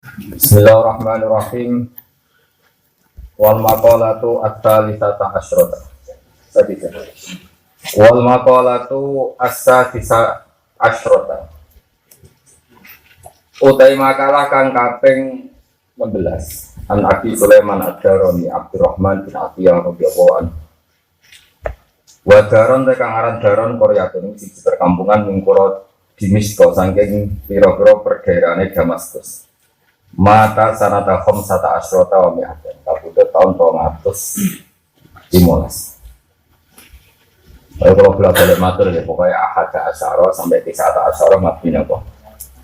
Bismillahirrahmanirrahim. Wal maqalatu at-thalitsata asyrata. Sadisa. Wal maqalatu as-sadisa asyrata. Utai makalah kang kaping 16. An Abi Sulaiman Ad-Darani Abdurrahman bin Atiyah radhiyallahu anhu. Wa daron kang aran daron Koryatun siji perkampungan ning kura Dimisko saking pira-pira perdaerahane Damaskus. Mata sanata khamsata asyrata wa mi'atan kabudut tahun 215. Kalau bolak-balik matur ya pokoknya ahada asyara sampai tisata asyara mabni apa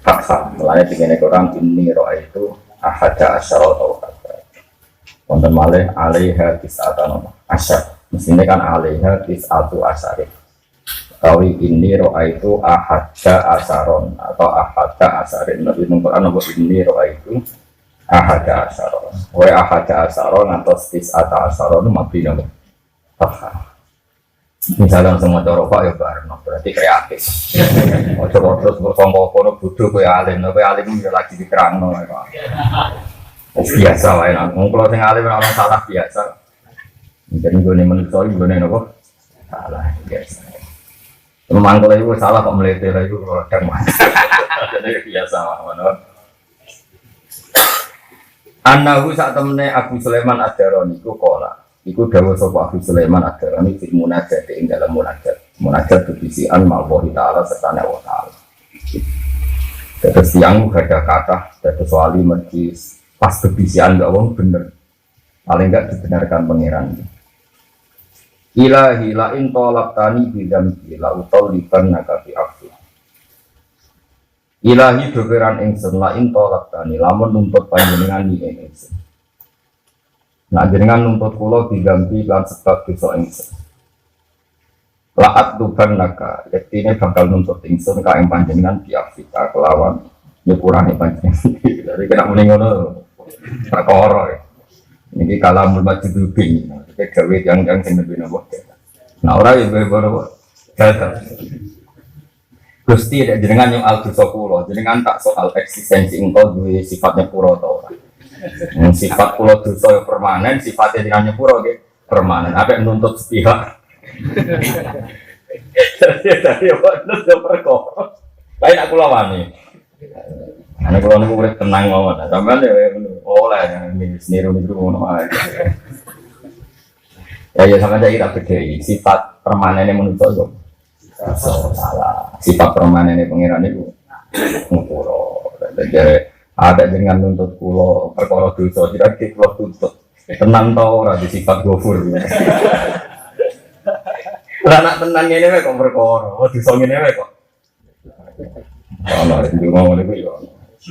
faksa mulanya dengan orang ini roh itu ahada asyara atau kata konten malih alaiha tisata nama asyar mestinya kan alaiha tisatu asyari tawi ini roh itu ahada asaron atau ahada asarin lebih mengkoran apa ini roh itu ahada asaron wa ahada asaron atau tisata asaron mabni apa faksa. Misalnya langsung mau coba ya bareng, berarti kreatif. Mau coba terus berkongkong kono bodoh kayak alim ya lagi dikerang no. Biasa lah ya, kalau sing alim orang salah biasa. Jadi gue nih menusoi gue nih nopo salah biasa. Memang kalau itu salah kok melete lah itu kalau ada mah. Jadi biasa lah mana. Anahu saat temennya Abu Sulaiman Ad-Darani ku kola. Iku dawuh sapa Abu Sulaiman Ad-Darani fil munajat ing dalam munajat bisian ma'wahi ta'ala serta Allah ta'ala. Terus yang ada kata terus wali mergi pas bisian gak wong bener. Paling enggak dibenarkan pangeran. Ilahi la in talaqtani bidam ila utaliban nakabi afi. Ilahi dogeran ingsun la in talaqtani lamun nuntut panjenengan ni ingsun. Nah jenengan nuntut kula diganti lan sebab dosa ingsun. Laat tuban naka, yektine bakal nuntut ingsun ka ing panjenengan biafika kelawan nyepurane panjenengan. Jadi kena muni ngono perkara. Niki kalamul majidubin, iki gawe yang sing lebih nopo. Nah ora ya baru gagal. Gusti ada jenengan yang al dosa kula, jenengan tak soal eksistensi engkau duwe sifatnya pura ta ora. Sifat pulau dosa permanen, sifatnya dengan nyepuro permanen. Apa nuntut sepihak? Dari apa nuntut perkara? Lain aku lawani. Anak pulau ini boleh tenang mawon. Tambahan ya oleh niru ngono ae. Ya sama saya kita bedai. Sifat permanennya menuntut salah. Sifat permanennya pengiran itu ngepuro. Ada dengan nuntut kulo perkara dosa tidak kulo tuntut tenang tau ora di sifat gofur. Lah nak tenang ngene wae kok perkara dosa ngene wae kok. Ana iki ngomong niku yo.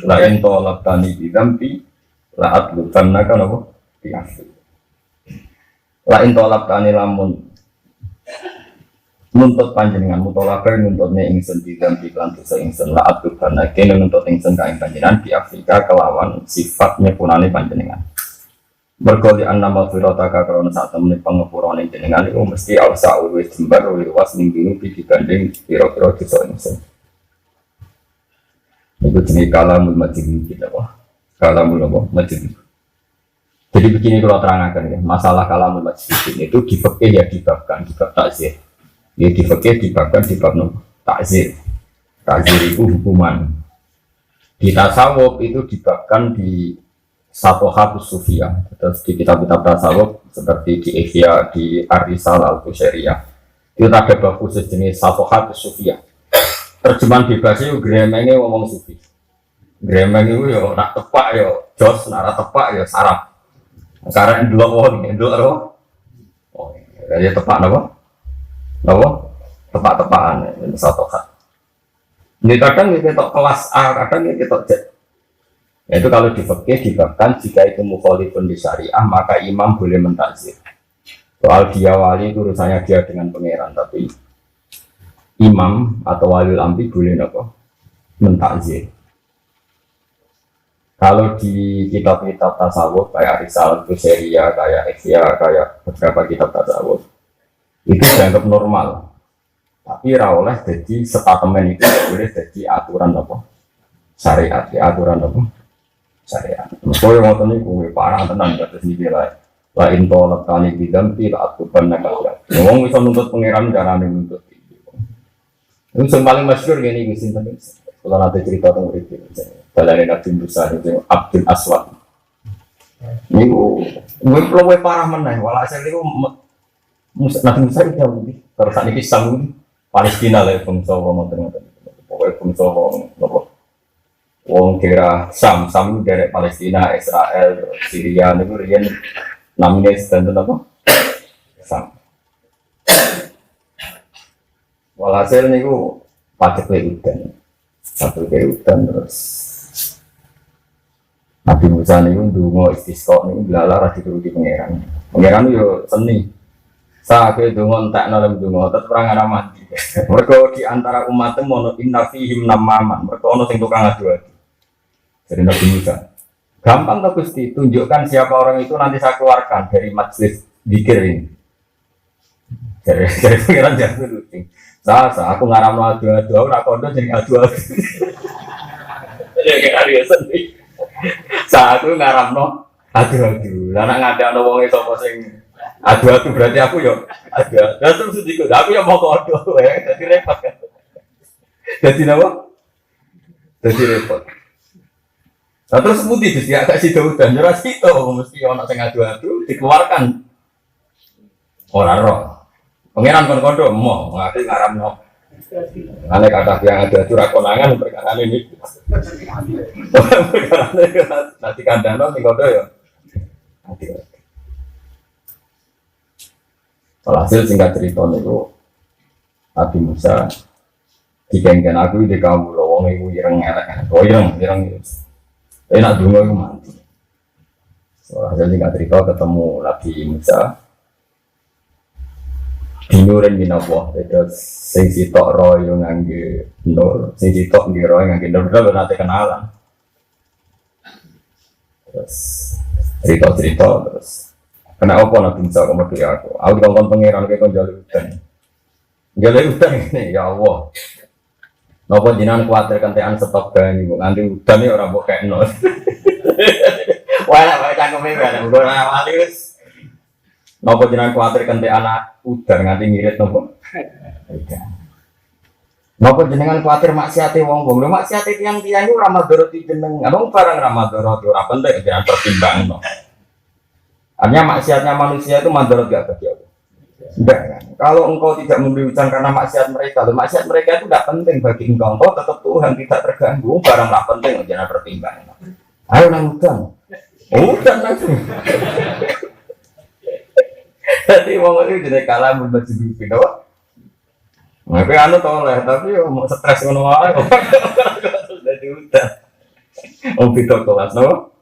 La ento laptani bidampi la atluban naka napa diafi. La ento laptani lamun nuntut panjenengan mutolakar nuntutnya ingsun bidam iklan dosa ingsun laat karena kene nuntut ingsun kain panjenengan di Afrika kelawan sifatnya punane panjenengan berkali annama firotaka karena saat temen pengepurane jenengan itu mesti alsa wis jembar luas ning dinu dibanding pira-pira dosa ingsun itu jenis kalamul majid kita apa kalamul apa majid. Jadi begini kalau terangkan ya masalah kalamul majid itu di fikih ya dibabkan di bab takzir. Ya di fikih dibabkan di bab takzir. Takzir itu hukuman. Di tasawuf itu dibabkan di Satohatus Sufiyah. Terus di kitab-kitab tasawuf seperti di Ihya, di Ar-Risal Al-Qusairiyah. Itu ada bab khusus jenis Satohatus Sufiyah. Terjemahan bebasnya itu gremengnya ngomong sufi. Gremeng itu ya nak tepak ya jos, nak tepak ya sarap. Karena dua orang, dua orang. Oh, jadi tepak apa? Bahwa tepak-tepakan ini satu hal. Ini kadang kita kelas A, kadang kita Z. Itu kalau di fikih dibabkan jika itu mukhalifun di syariah maka imam boleh mentakzir. Soal dia wali itu urusannya dia dengan pangeran, tapi imam atau wali amri boleh apa? Mentakzir. Kalau di kitab-kitab tasawuf kayak Risal Al-Qusairiyah, kayak Ihya, kayak beberapa kitab tasawuf itu dianggap normal, tapi oleh jadi statement itu boleh jadi aturan apa syariat, aturan apa syariat. Kowe ngoten niku parah tenan kados niki lae. Lain tolak tani bidam tidak aku pernah kata. Ngomong bisa nuntut pangeran carane nuntut. Itu yang paling masyhur gini gusin penting. Kalau nanti cerita tentang itu, balane Nabi Musa itu Abdul Aswad. Niku gue parah meneh. Walhasil niku Nabi Musa itu jauh terus saat ini sanggup Palestina lah bangsa wong ngoten-ngoten. Pokoke bangsa wong nopo. Wong kira Sam dari Palestina, Israel, Syria niku riyen namanya standar apa? Sam. Walhasil niku pacek udan. Satu udan terus Nabi Musa niku ndonga istisqa niku glalar dituruti pangeran. Pangeran yo seni. Saake ndonga entekno lem ndonga tetep ora mati. Mergo di antara umat mono inna fihim namaman. Mergo ono sing tukang adu-adu. Jadi Nabi Musa gampang tuh Gusti, tunjukkan siapa orang itu nanti saya keluarkan dari majelis zikir ini. Dari pengiran jatuh lucu. Aku ngaram adu-adu, aku kondo jadi adu-adu. Jadi kayak dia sendiri. Aku ngaram adu-adu. Lalu ngada no wong itu sing adu-adu berarti aku yo adu-adu. Terus sedikit, aku yang mau kondo, jadi repot kan. Jadi apa? Jadi repot. Nah, terus putih sih, agak situ udah nyerah situ, mesti orang yang ngadu-adu dikeluarkan orang roh. Pangeran kondo mau ngasih ngaram no. Aneh kata yang ngadu-adu rakonangan perkara ini. Perkara ini nanti kandang no kondo ya. Hasil singkat cerita niku Nabi Musa dikengken aku di kamu loh, wong ibu ireng elek, ireng. Enak dulu aku mati. Soalnya singkat cerita ketemu Nabi Musa. Dinurin minapwah, itu sing sitok roy yang ngangge nur, sing sitok ngangge roy ngangge nur, udah nanti kenalan. Terus cerita terus. Kena apa Nabi Musa kemudian aku? Aku dikongkon pangeran kayak konjol hutan. Jalur hutan ini ya Allah. Nopo jenengan kuatir kentekan stok gani, nganti udan iki ora mbok kekno. Wah, wae cangkeme kan, ora wali wis. Nopo jenengan kuatir kentekan udan nganti ngirit nopo? Nopo jenengan kuatir maksiate wong-wong, lho maksiate tiyang-tiyang iku ora madharati jenengan. Wong barang ora madharati ora penting jangan pertimbangno. Artinya maksiatnya manusia itu madharat gak bagi Allah. Enggak kan? Kalau engkau tidak memberi hujan karena maksiat mereka, maksiat mereka itu tidak penting bagi engkau. Engkau tetap Tuhan tidak terganggu. Barang tak penting, jangan pertimbangkan. Ayo nang hujan, hujan langsung. Jadi mau itu jadi kalah berbaju bibi, doa. Tapi anu toleh, tapi mau stres ngono wae. Jadi hujan. Oh pintu kelas, no?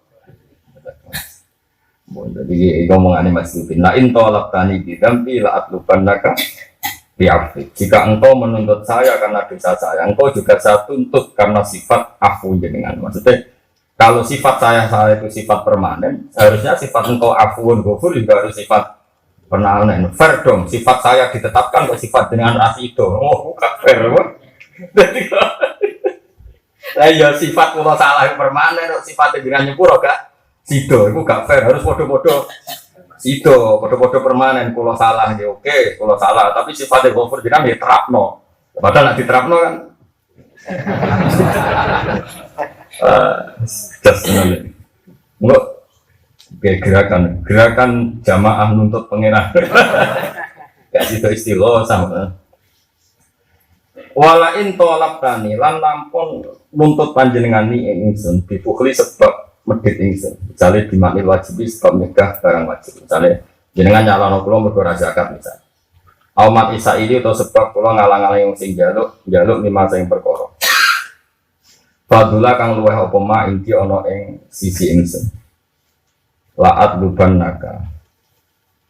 Jadi ngomongannya Mas Lupin. Nah intolak tani bidam bila atluban naka biafik. Jika engkau menuntut saya karena dosa saya, engkau juga saya tuntut karena sifat afu jenengan. Maksudnya kalau sifat saya itu sifat permanen, seharusnya sifat engkau afuun ghafur juga harus sifat permanen. Fair dong. Sifat saya ditetapkan ke sifat dengan rasido. Oh bukan fair. Jadi ya sifat kalau salah permanen, sifat dengan nyepuro gak. Sido, itu gak fair, harus podo-podo sido, podo-podo permanen, kalau salah ya oke, kalau salah, tapi sifatnya gofur jenang ya terapno padahal nak diterapno kan just enggak, gerakan jamaah nuntut pengeran gak sido istilah sama walain tolak tani, lan lampun nuntut panjenengan ni ingsun, dipukuli sebab medit ingsun, misalnya dimaknil wajib sebab megah barang wajib, misalnya jenengan nyalano kula mergo ra zakat misalnya. Aumat isa ini atau sebab kula ngalang-alang yang sing jaluk lima sing perkara. Fadula kang luweh apa ma inti ana ing sisi ingsun. Laat luban naga.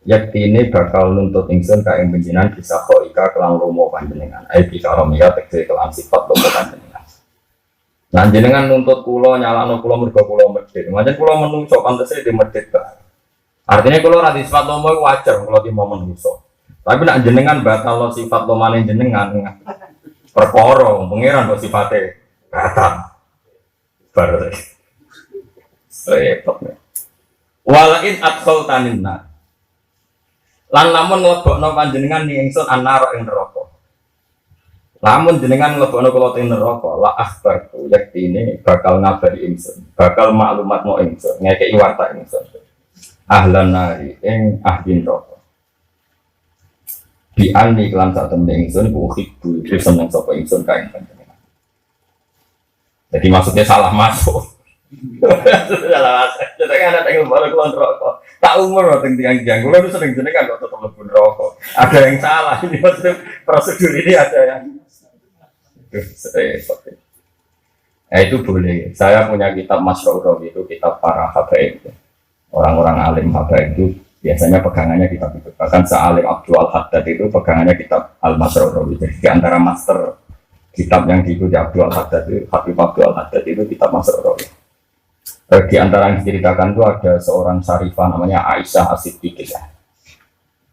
Yaktine bakal nuntut ingsun ka ing panjenengan bisa kok ika kelang lomo panjenengan. Ai bisa romia tekse kelang sifat lomo panjenengan. Nah jenengan nuntut kulo nyalano kulo mergo kulo medhit. Macam kulo menungso pantese di medhit bae. Artinya kulo ra di sifat lomo wajar kulo di mau menungso. Tapi nak jenengan batal sifat lomane jenengan perkara pangeran kok sifate batal. Baru. repot. Walain atkol tanina. Lan lamun nglebokno panjenengan ning ingsun anaro ing neraka. Lamun jenengan nglebokno kula ing neraka, la akhbarku yaktine bakal ngabari ingsun, bakal maklumatno ingsun, ngekeki warta ingsun. Ahlan nari ing ahli neraka. Bi ani kelan sak temne ingsun ku hibbu iki seneng sapa ingsun kae panjenengan. Jadi maksudnya salah masuk. Salah masuk. Jadi kan ada yang baru keluar rokok. Tak umur teng tiang-tiang. Gue tuh sering jenengan kok tetap lebih rokok. Ada yang salah ini maksudnya prosedur ini ada yang. Itu boleh. Saya punya kitab Masrouro itu kitab para habaib. Orang-orang alim habaib itu biasanya pegangannya kitab itu. Bahkan sealim Abdul Al-Haddad itu pegangannya kitab Al-Masrouro. Jadi di antara master kitab yang diikuti Abdul Al-Haddad itu, Habib Abdul Al-Haddad itu kitab Masrouro. Di antara yang diceritakan itu ada seorang syarifah namanya Aisyah As-Siddiqah.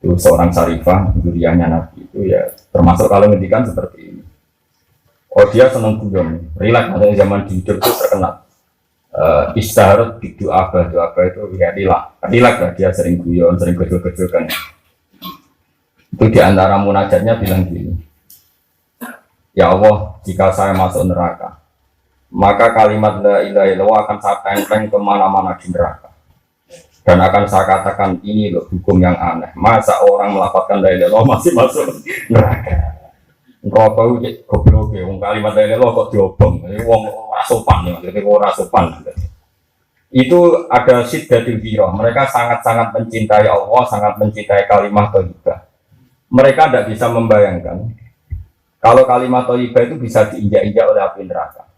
Itu seorang syarifah, duriannya Nabi itu ya termasuk kalau ngendikan seperti ini. Oh dia senang guyon, rileks ada zaman di hidup itu terkenal. Istaharut di doa itu ya rileks lah dia sering guyon, sering gejol-gejolkan. Itu di antara munajatnya bilang gini. Ya Allah, jika saya masuk neraka, maka kalimat la ilaha illallah akan saya tempel kemana-mana di neraka. Dan akan saya katakan ini loh hukum yang aneh. Masa orang melafalkan la ilaha illallah masih masuk neraka? Neraka itu goblok ya. Kalimat la ilaha illallah kok diobong. Ini wong rasupan ya. Jadi wong rasupan. Itu ada siddatul firah. Mereka sangat-sangat mencintai Allah, sangat mencintai kalimat thayyibah. Mereka tidak bisa membayangkan kalau kalimat thayyibah itu bisa diinjak-injak oleh api neraka.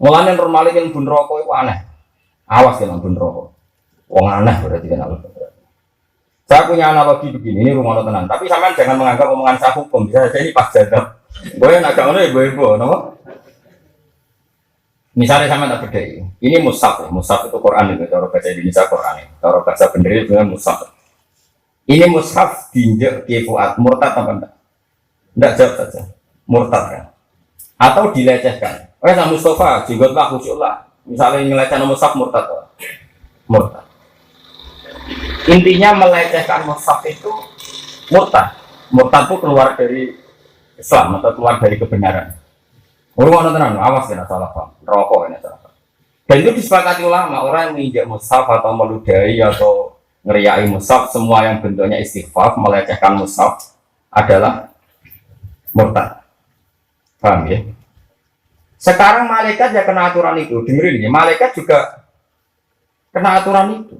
Mulanya normalnya yang bun rokok itu aneh. Awas kan bun rokok. Wong aneh berarti kan Allah. Saya punya analogi begini, ini rumah tenan. Tapi sampean jangan menganggap omongan saya hukum. Bisa saja ini pas jadab. Gue nak gak ngono ya gue nama. Misalnya sampean tak beda. Ini mushaf ya. Mushaf itu Quran itu. Cara bahasa Indonesia Quran itu. Cara bahasa bener itu dengan mushaf. Ini mushaf diinjak kifuat murtad apa enggak? Enggak, jawab saja. Murtad kan? Atau dilecehkan? Sama Mustafa, jenggot khusyuk lah. Misalnya ngelecehkan mushaf murtad. Murtad. Intinya melecehkan mushaf itu murtad. Murtad itu keluar dari Islam atau keluar dari kebenaran. Orang tenan, awas kena salah paham. Rokok ini salah paham. Dan itu disepakati ulama, orang yang menginjak mushaf atau meludahi atau ngeriai mushaf, semua yang bentuknya istighfar, melecehkan mushaf adalah murtad. Paham ya? Sekarang malaikat ya kena aturan itu. Dengerin ya, malaikat juga kena aturan itu.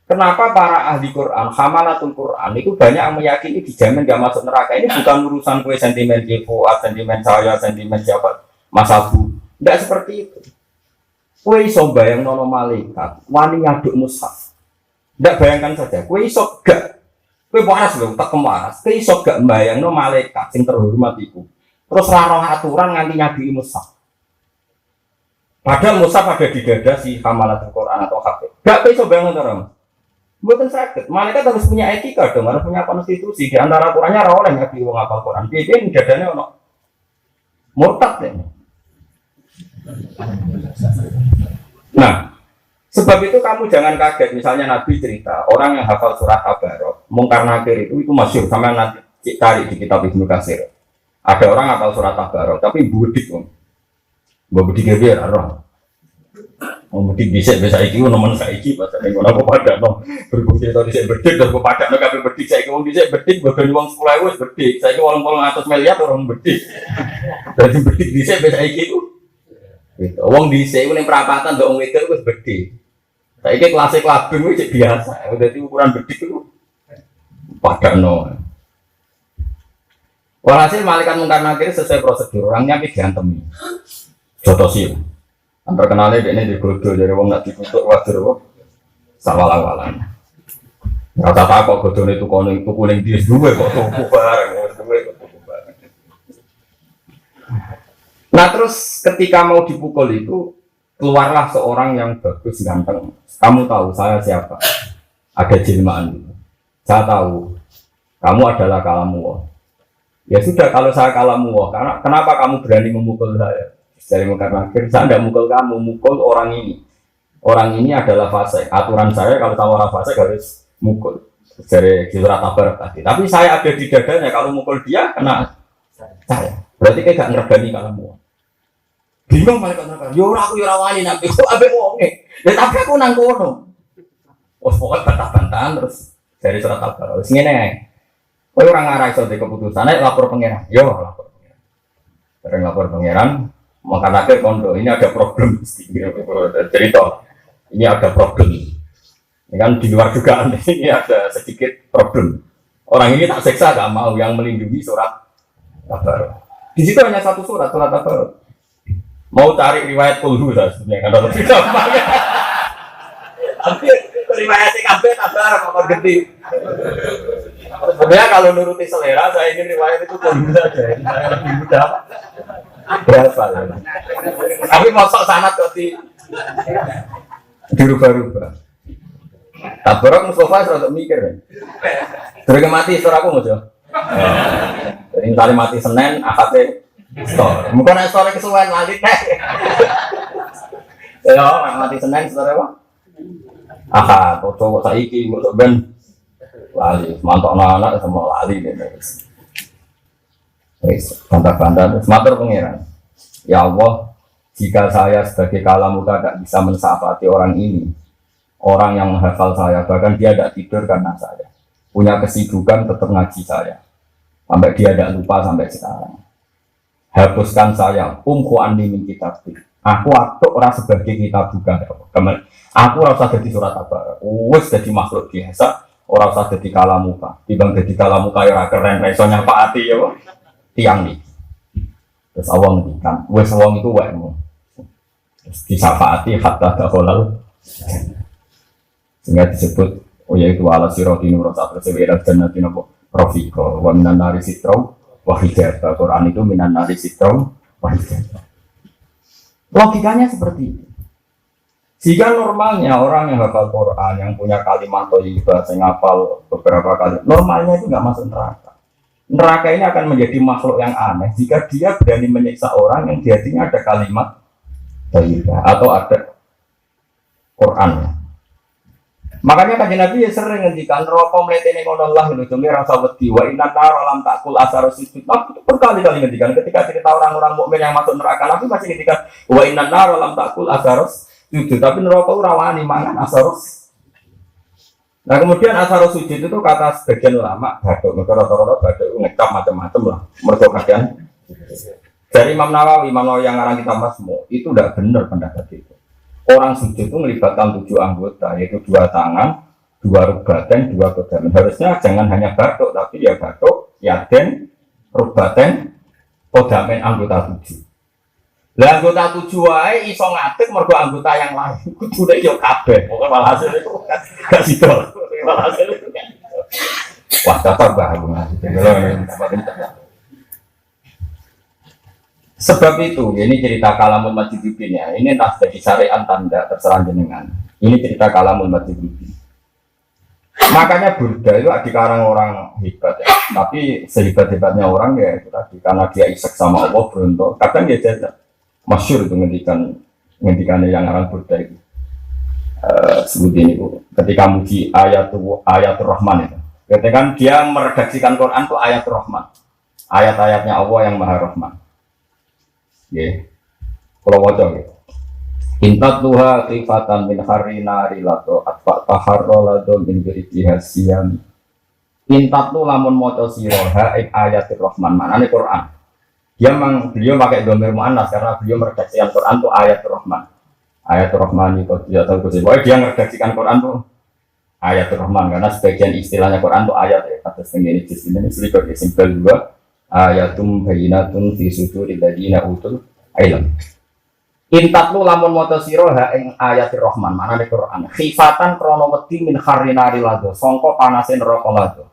Kenapa para ahli Quran, hamalatul Quran itu banyak yang meyakini dijamin gak masuk neraka. Ini bukan urusan kue sentimen kifuat, sentimen saya, sentimen siapa, Mas Abu. Tidak seperti itu. Kue iso bayang nono malaikat, wani ngaduk mushaf. Tidak bayangkan saja, kue iso gak, kue waras loh, tak kemaras. Kue iso gak bayang nono malaikat yang terhormat itu. Terus raro aturan nganti nyadi mushaf. Padahal mushaf ada di dada si hamalatul Quran atau hafid. Gak bisa bayang orang. Bukan sakit. Malaikat harus punya etika dong, harus punya konstitusi. Di antara Qurannya rawol yang nyadi wong apal Quran. Jadi ini dadanya ono murtad deh. Nah, sebab itu kamu jangan kaget. Misalnya Nabi cerita orang yang hafal surat Tabarok, Mungkar Nakir itu masyhur. Sama nanti cari di kitab Ibnu Katsir. Ada orang hafal surat Tabarok, tapi budik om. Budik dia orang. Budik bisa iki nomor saiki bahasa ning ora pada no. Berbukti to dhisik bedik terus pada no kabeh bedik saiki wong dhisik bedik bodoni wong 10.000 wis bedik. Saiki 800 miliar orang bedik. Dadi bedik dhisik saiki iku. Gitu. Wong dhisik ning perapatan ndok wong wedok wis bedik. Saiki kelas klabing wis biasa. Dadi ukuran bedik iku padano. Walhasil malaikat Mungkar Nakir sesuai prosedur orangnya diantemi. Jotosi. Terkenalnya dia ini digodoh dari wong nak ditutup wajar sawalang-walang. Kata apa godoh itu kuning dia dua kok tuku bareng. Nah terus ketika mau dipukul itu keluarlah seorang yang bagus ganteng. Kamu tahu saya siapa? Ada jelmaan itu. Saya tahu kamu adalah kalamu. Ya sudah kalau saya kalamu, karena kenapa kamu berani memukul saya? Dari Mungkar Nakir, saya tidak mukul kamu, mukul orang ini. Orang ini adalah fase. Aturan saya kalau sama orang fase harus mukul. Dari surat Tabarak tadi. Tapi saya ada di dadanya, kalau mukul dia kena saya. Berarti kayak gak ngerbani kamu. Bingung malaikat neraka. Yo ora aku yo ora wani nabi kok ambek wonge. Ya tapi aku nang kono. Oh pokoknya bantah-bantahan terus dari surat Al-Baqarah. Wis ngene ae. Kowe ora ngarah iso di keputusan, nek lapor pangeran. Yo lapor pangeran. Bareng lapor pangeran, maka akhir kondo ini ada problem cerita. Ini ada problem. Ini kan di luar dugaan ini ada sedikit problem. Orang ini tak seksa gak mau yang melindungi surat Al-Baqarah. Di situ hanya satu surat Al-Baqarah. Mau cari riwayat kulhu sebenarnya kan lebih gampang. Tapi riwayat TKB Al-Baqarah kok gede. Sebenarnya kalau nuruti selera, saya ingin riwayat itu kulhu saja. Saya lebih mudah. Berapa ya? Tapi masuk sanad kok dirubah-rubah. Tabarok Mustafa serata mikir kan? Terus mati istor aku Mas ya? Jadi misalnya mati Senin, akadnya istor. Bukan istornya kesuwen, lali nek. Ya, mati Senin istornya apa? Akad, cowok saiki, cowok ben lali, mantok anak sama lali wis bantah-bantah terus matur pangeran. Ya Allah, jika saya sebagai kalamuka tidak bisa mensafati orang ini, orang yang menghafal saya, bahkan dia tidak tidur karena saya punya kesibukan tetap ngaji saya sampai dia tidak lupa sampai sekarang. Hapuskan saya, anni min kitab. Aku ora sebagai kitab bukan. Aku ora usah jadi surat apa. Wis jadi makhluk biasa, ora usah jadi kalamuka. Dibang jadi kalamuka ya ora keren, iso nyapaati ya. Tiang nih, terus awang ngendikan, wes awang itu wae terus disafaati hatta dakhalal sehingga disebut oh yaitu ala sirati nur satu sebera jannati nabo rafiqa wa minan nari sitrau wa hijab. Quran itu minan nari sitrau wa hijab. Logikanya seperti itu. Sehingga normalnya orang yang hafal Quran, yang punya kalimat thayyibah, yang hafal beberapa kali, normalnya itu nggak masuk neraka. Neraka ini akan menjadi makhluk yang aneh jika dia berani menyiksa orang yang di hatinya ada kalimat thayyibah atau ada Quran. Makanya kanjeng Nabi ya sering ngendikan rokok mletene ngono Allah lho jenge rasa wedi wa inna nar lam takul asar sujud. Nabi berkali-kali ngendikan ketika cerita orang-orang mukmin yang masuk neraka, Nabi masih ngendikan wa inna nar lam takul asar sujud, tapi neraka ora wani mangan asar. Nah kemudian asar sujud itu kata sebagian ulama baduk, mereka rata-rata baduk ngecap macam-macam lah. Mereka kadang dari Imam Nawawi yang ngarang kita Masmu itu tidak benar pendapat itu. Orang sujud itu melibatkan 7 anggota, yaitu 2 tangan, 2 rubaten, 2 kodamen. Harusnya jangan hanya baduk, tapi ya baduk, yaden, rubaten, kodamen anggota 7. Lah anggota 7 wae iso ngadeg mergo anggota yang lain. Kudune yo kabeh. Pokoke walhasil itu gak sidol. Walhasil itu kan. Wah, dapat bahagia. Sebab itu, ini cerita Kalamul Majidudin ya. Ini entah jadi syariat tanda terserah jenengan. Ini cerita Kalamul Majidudin. Makanya Burda itu dikarang orang hebat ya. Tapi sehebat-hebatnya orang ya itu tadi karena dia isek sama Allah beruntung. Kadang dia jajak. Masyhur itu ngendikan yang orang Burda itu sebutin itu ketika muji ayatul Rahman itu ketika kan dia meredaksikan Quran itu ayatul Rahman, ayat-ayatnya Allah yang Maha Rahman. Kalau wajah gitu intat tuha kifatan min harina rilato atfa taharrolado min berikihasiam intat tu lamun moco siroha ayatul Rahman maknanya Quran. Beliau pakai domir mu'annas karena beliau meredaksikan Quran itu ayatul Rahman. Ayatul Rahman itu dia tahu sih. Bahwa dia meredaksikan Quran itu ayatul Rahman karena sebagian istilahnya Quran itu ayat ya. Kata sendiri ini sedikit simpel juga. Ayatum bayinatun fi suduril ladina utul ilm. Intat lu lamun maca sira ha ing ayatul Rahman maknane Quran. Khifatan krana wedi min kharinari lado sangka panase neraka lado.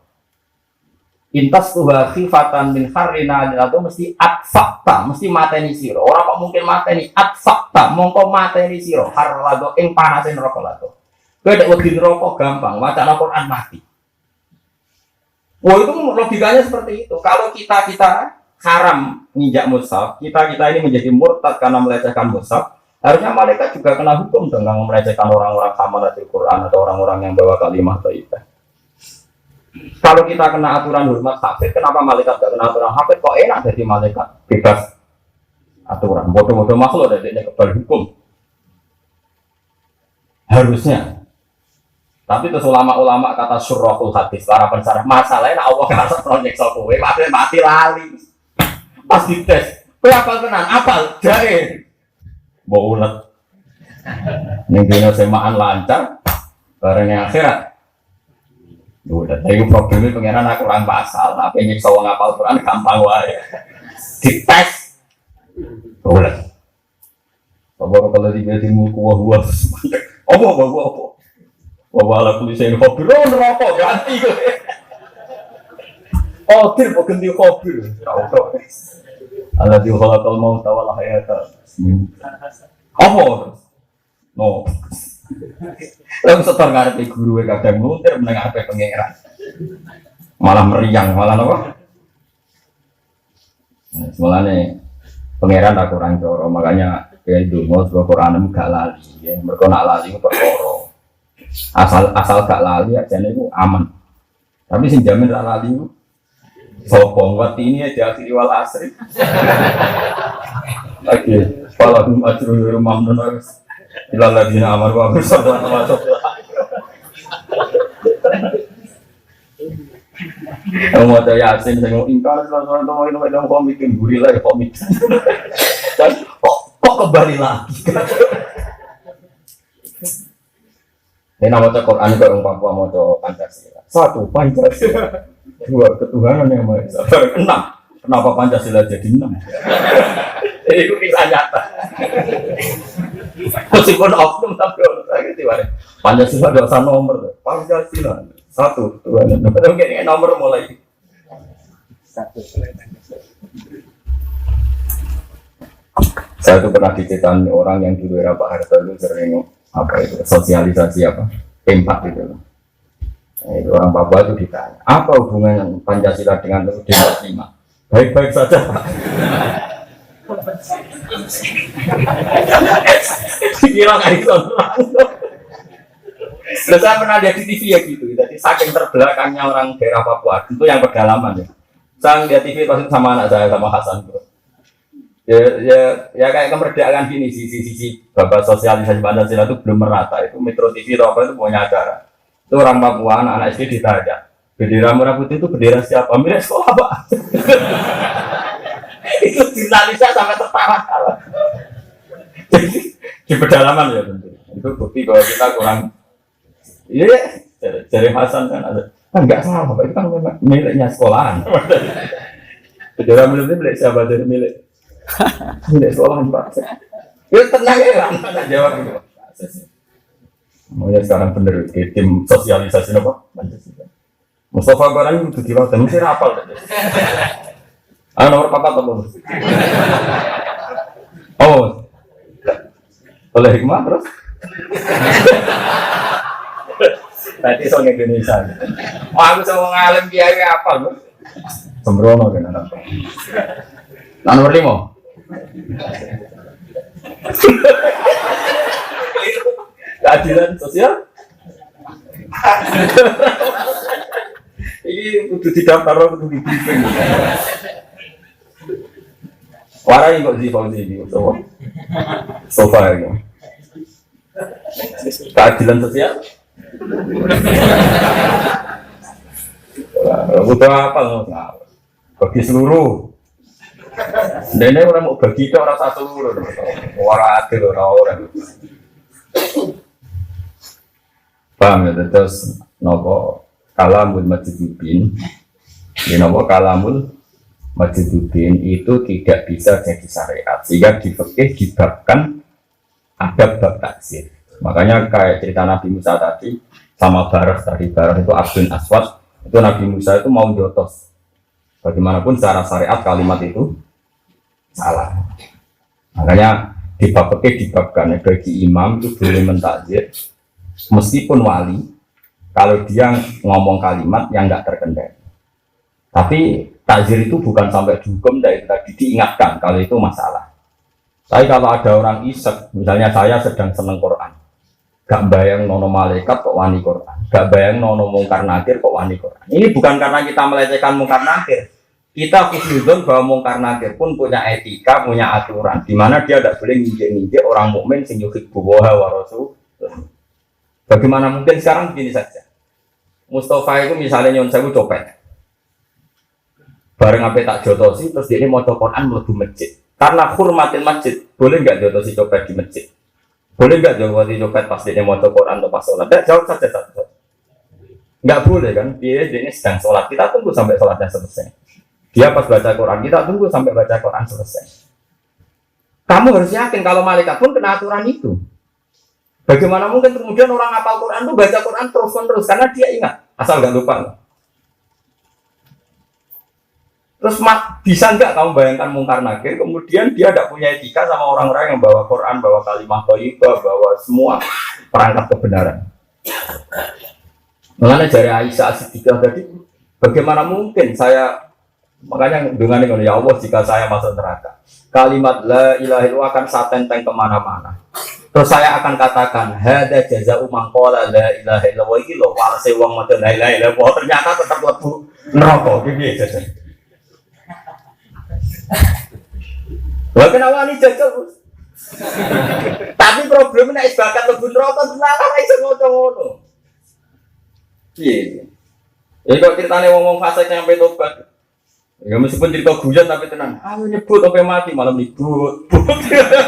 Intas tuha khifatan min harrina atau mesti atfakta, mesti mateni sira. Ora kok mungkin mateni atfakta, mongko mateni sira har lago ing panase neraka lago. Kowe nek wedi neraka gampang, maca Al-Qur'an mati. Wah itu logikanya seperti itu. Kalau kita haram nginjak mushaf, kita ini menjadi murtad karena melecehkan mushaf, harusnya malaikat juga kena hukum dengan melecehkan orang-orang hamalatul Quran atau orang-orang yang bawa kalimat thayyibah. Kalau kita kena aturan hormat hafid, kenapa malaikat gak kena aturan hafid? Kok enak jadi malaikat bebas aturan? Bodoh-bodoh makhluk dari ini kebal hukum. Harusnya. Tapi terus ulama-ulama kata surahul hadis, para pensarah masalahnya Allah ngerasa proyek sokowe, mati lali. Pas dites, kowe apal tenan, apal jae. Mbok ulet. Ning dina semaan lancar, bareng yang akhirat. Udah, tapi problemnya pengiran aku kurang pasal, tapi nyiksa wong apal Quran gampang wae. Dites. Ulet. Bapak kalau dibetimu kuah-kuah. Apa? Wala tulisan kopi, lo rokok ganti gue. Oh, tidak mau ganti kopi. Allah diulang mau tawalah hayat. Apa? No. Lalu setor ngarep guru kadang muntir menengah apa pengeran. Malah meriang, malah apa? Semalane pangeran tak kurang coro, makanya kayak dulu mau Quran gak lali, ya. Mereka nak lali itu perkara. Asal gak lali aja nih aman. Tapi sing jamin gak lali itu sopong waktu ini aja akhir wal asri. Oke, kalau ajrul mamnun harus ilal ladina amar wa bersabda masuk. Kamu mau tanya Yasin, saya mau ingkar selama itu komik gurila ya komik. Dan kok kembali lagi? Ini nama Quran itu orang Papua mau Pancasila. 1 Pancasila, 2 ketuhanan yang Maha Esa. 6 kenapa Pancasila jadi 6? Itu kisah nyata. Meskipun oknum tapi orang itu Pancasila ada usah nomor. Pancasila 1 ketuhanan. Mungkin nomor mulai 1. Saya tuh pernah diceritain orang yang dulu era Pak Harto itu sering apa itu sosialisasi apa empat itu loh. Itu orang Papua itu ditanya apa hubungan Pancasila dengan demokrasi? Baik-baik saja Pak. Gila nggak itu? Saya pernah lihat di TV ya gitu. Jadi saking terbelakangnya orang daerah Papua itu yang pedalaman ya. Saya lihat TV pasti sama anak saya sama Hasan bro. Ya kayak kemerdekaan gini sisi babat sosialisasi Pancasila itu belum merata. Itu Metro TV atau apa itu punya acara. Itu orang Papua anak SD ditanya bendera merah putih itu bendera siapa? Milik sekolah Pak. Itu jurnalisnya sampai tertawa-tawa. Jadi di pedalaman ya tentu. Itu bukti bahwa kita kurang. Iya dari Hasan kan ada kan nggak salah Pak itu kan miliknya sekolahan. Bendera milik siapa dari milik? Milik sekolah Pak. Ya tenang ya, tak jawab gitu. Maunya sekarang bener di tim sosialisasi apa? Mustafa Barang itu diwakil mesti rapal. Nomor 4 atau oh, oleh hikmah terus. Tadi soal Indonesia. Aku sama ngalim kiai apa? Sembrono kan anak. Nomor 5. Keadilan sosial. Ini kudu didaftar kudu dibimbing. Warai kok di fauzi di sofa ini. Keadilan sosial. Butuh apa loh? Bagi seluruh. Dene orang mau bagi ke orang satu lur, orang adil orang. Paham ya terus nopo kalamul majidudin, di nopo kalamul majidudin itu tidak bisa jadi syariat sehingga di fikih dibabkan ada bab taksir. Makanya kayak cerita Nabi Musa tadi sama Baras itu Abdul Aswad itu Nabi Musa itu mau jotos. Bagaimanapun secara syariat kalimat itu salah. Makanya di bab fikih dibabkan bagi imam itu boleh mentakzir meskipun wali kalau dia ngomong kalimat yang enggak terkendali. Tapi Takzir itu bukan sampai dihukum, dari tadi diingatkan kalau itu masalah. Tapi kalau ada orang isek, misalnya saya sedang seneng Quran, gak bayang nono malaikat kok wani Quran, gak bayang nono mungkar nakir kok wani Quran. Ini bukan karena kita melecehkan mungkar nakir. Kita khusnuzon bahwa mungkar nakir pun punya etika, punya aturan, di mana dia tidak boleh nginjek-nginjek orang mukmin sing yuhibbu wa rasul. Bagaimana mungkin sekarang begini saja. Mustafa itu misalnya nyon sewu copet. Bareng apa tak jotosi terus dia ini mau Quran mlebu masjid. Karena hormatin masjid, boleh nggak jotosi copet di masjid? Boleh nggak jotosi copet pas dia mau Quran atau pas sholat? Jawab saja satu. Nggak boleh kan? Dia ini sedang sholat, kita tunggu sampai sholatnya selesai. Dia pas baca Quran, kita tunggu sampai baca Quran selesai. Kamu harus yakin kalau malaikat pun kena aturan itu. Bagaimana mungkin kemudian orang hafal Quran itu baca Quran terus-menerus karena dia ingat, asal nggak lupa. Terus bisa nggak kamu bayangkan mungkar nakir, kemudian dia tidak punya etika sama orang-orang yang bawa Quran, bawa kalimat thayyibah, bawa semua perangkat kebenaran. Mengenai jari Aisyah Siddiqah tadi, bagaimana mungkin saya, makanya dengan ini ya Allah jika saya masuk neraka, kalimat la ilaha illallah akan saya tenteng kemana-mana. Terus saya akan katakan, hada jaza'u man qala la ilaha illallah iki lho, walase wong maca la ilaha illallah ternyata tetap mlebu neraka. Piye jajal? Lah kenapa ini jajal? Tapi problemnya nek bakat mlebu neraka tenan ora iso ngono-ngono. Piye? Ya kok ceritane wong-wong fasik sampai tobat. Ya meskipun cerita guyon tapi tenang. Ayo nyebut sampai mati malam nyebut.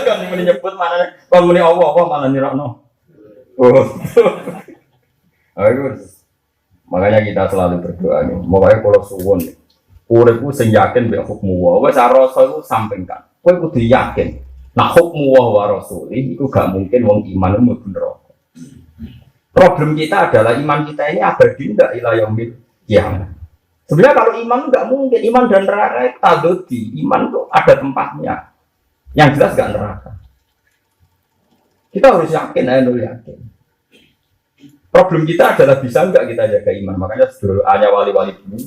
Kan muni nyebut mana kon muni Allah malah nyirakno. Oh. Ayo. Makanya kita selalu berdoa nih. Moga kalau suwun uripku sing yakin mbek hukmu wa wis rasa iku sampaikan. Kowe kudu yakin. Nah hukmu wa rasul iku gak mungkin wong iman mlebu neraka. Problem kita adalah iman kita ini abadi ndak ila yaumil qiyamah. Sebenarnya kalau iman nggak mungkin, iman dan neraka itu tadodi, iman itu ada tempatnya. Yang jelas nggak neraka. Kita harus yakin, yakin. Problem kita adalah bisa nggak kita jaga iman. Makanya doanya wali-wali dulu,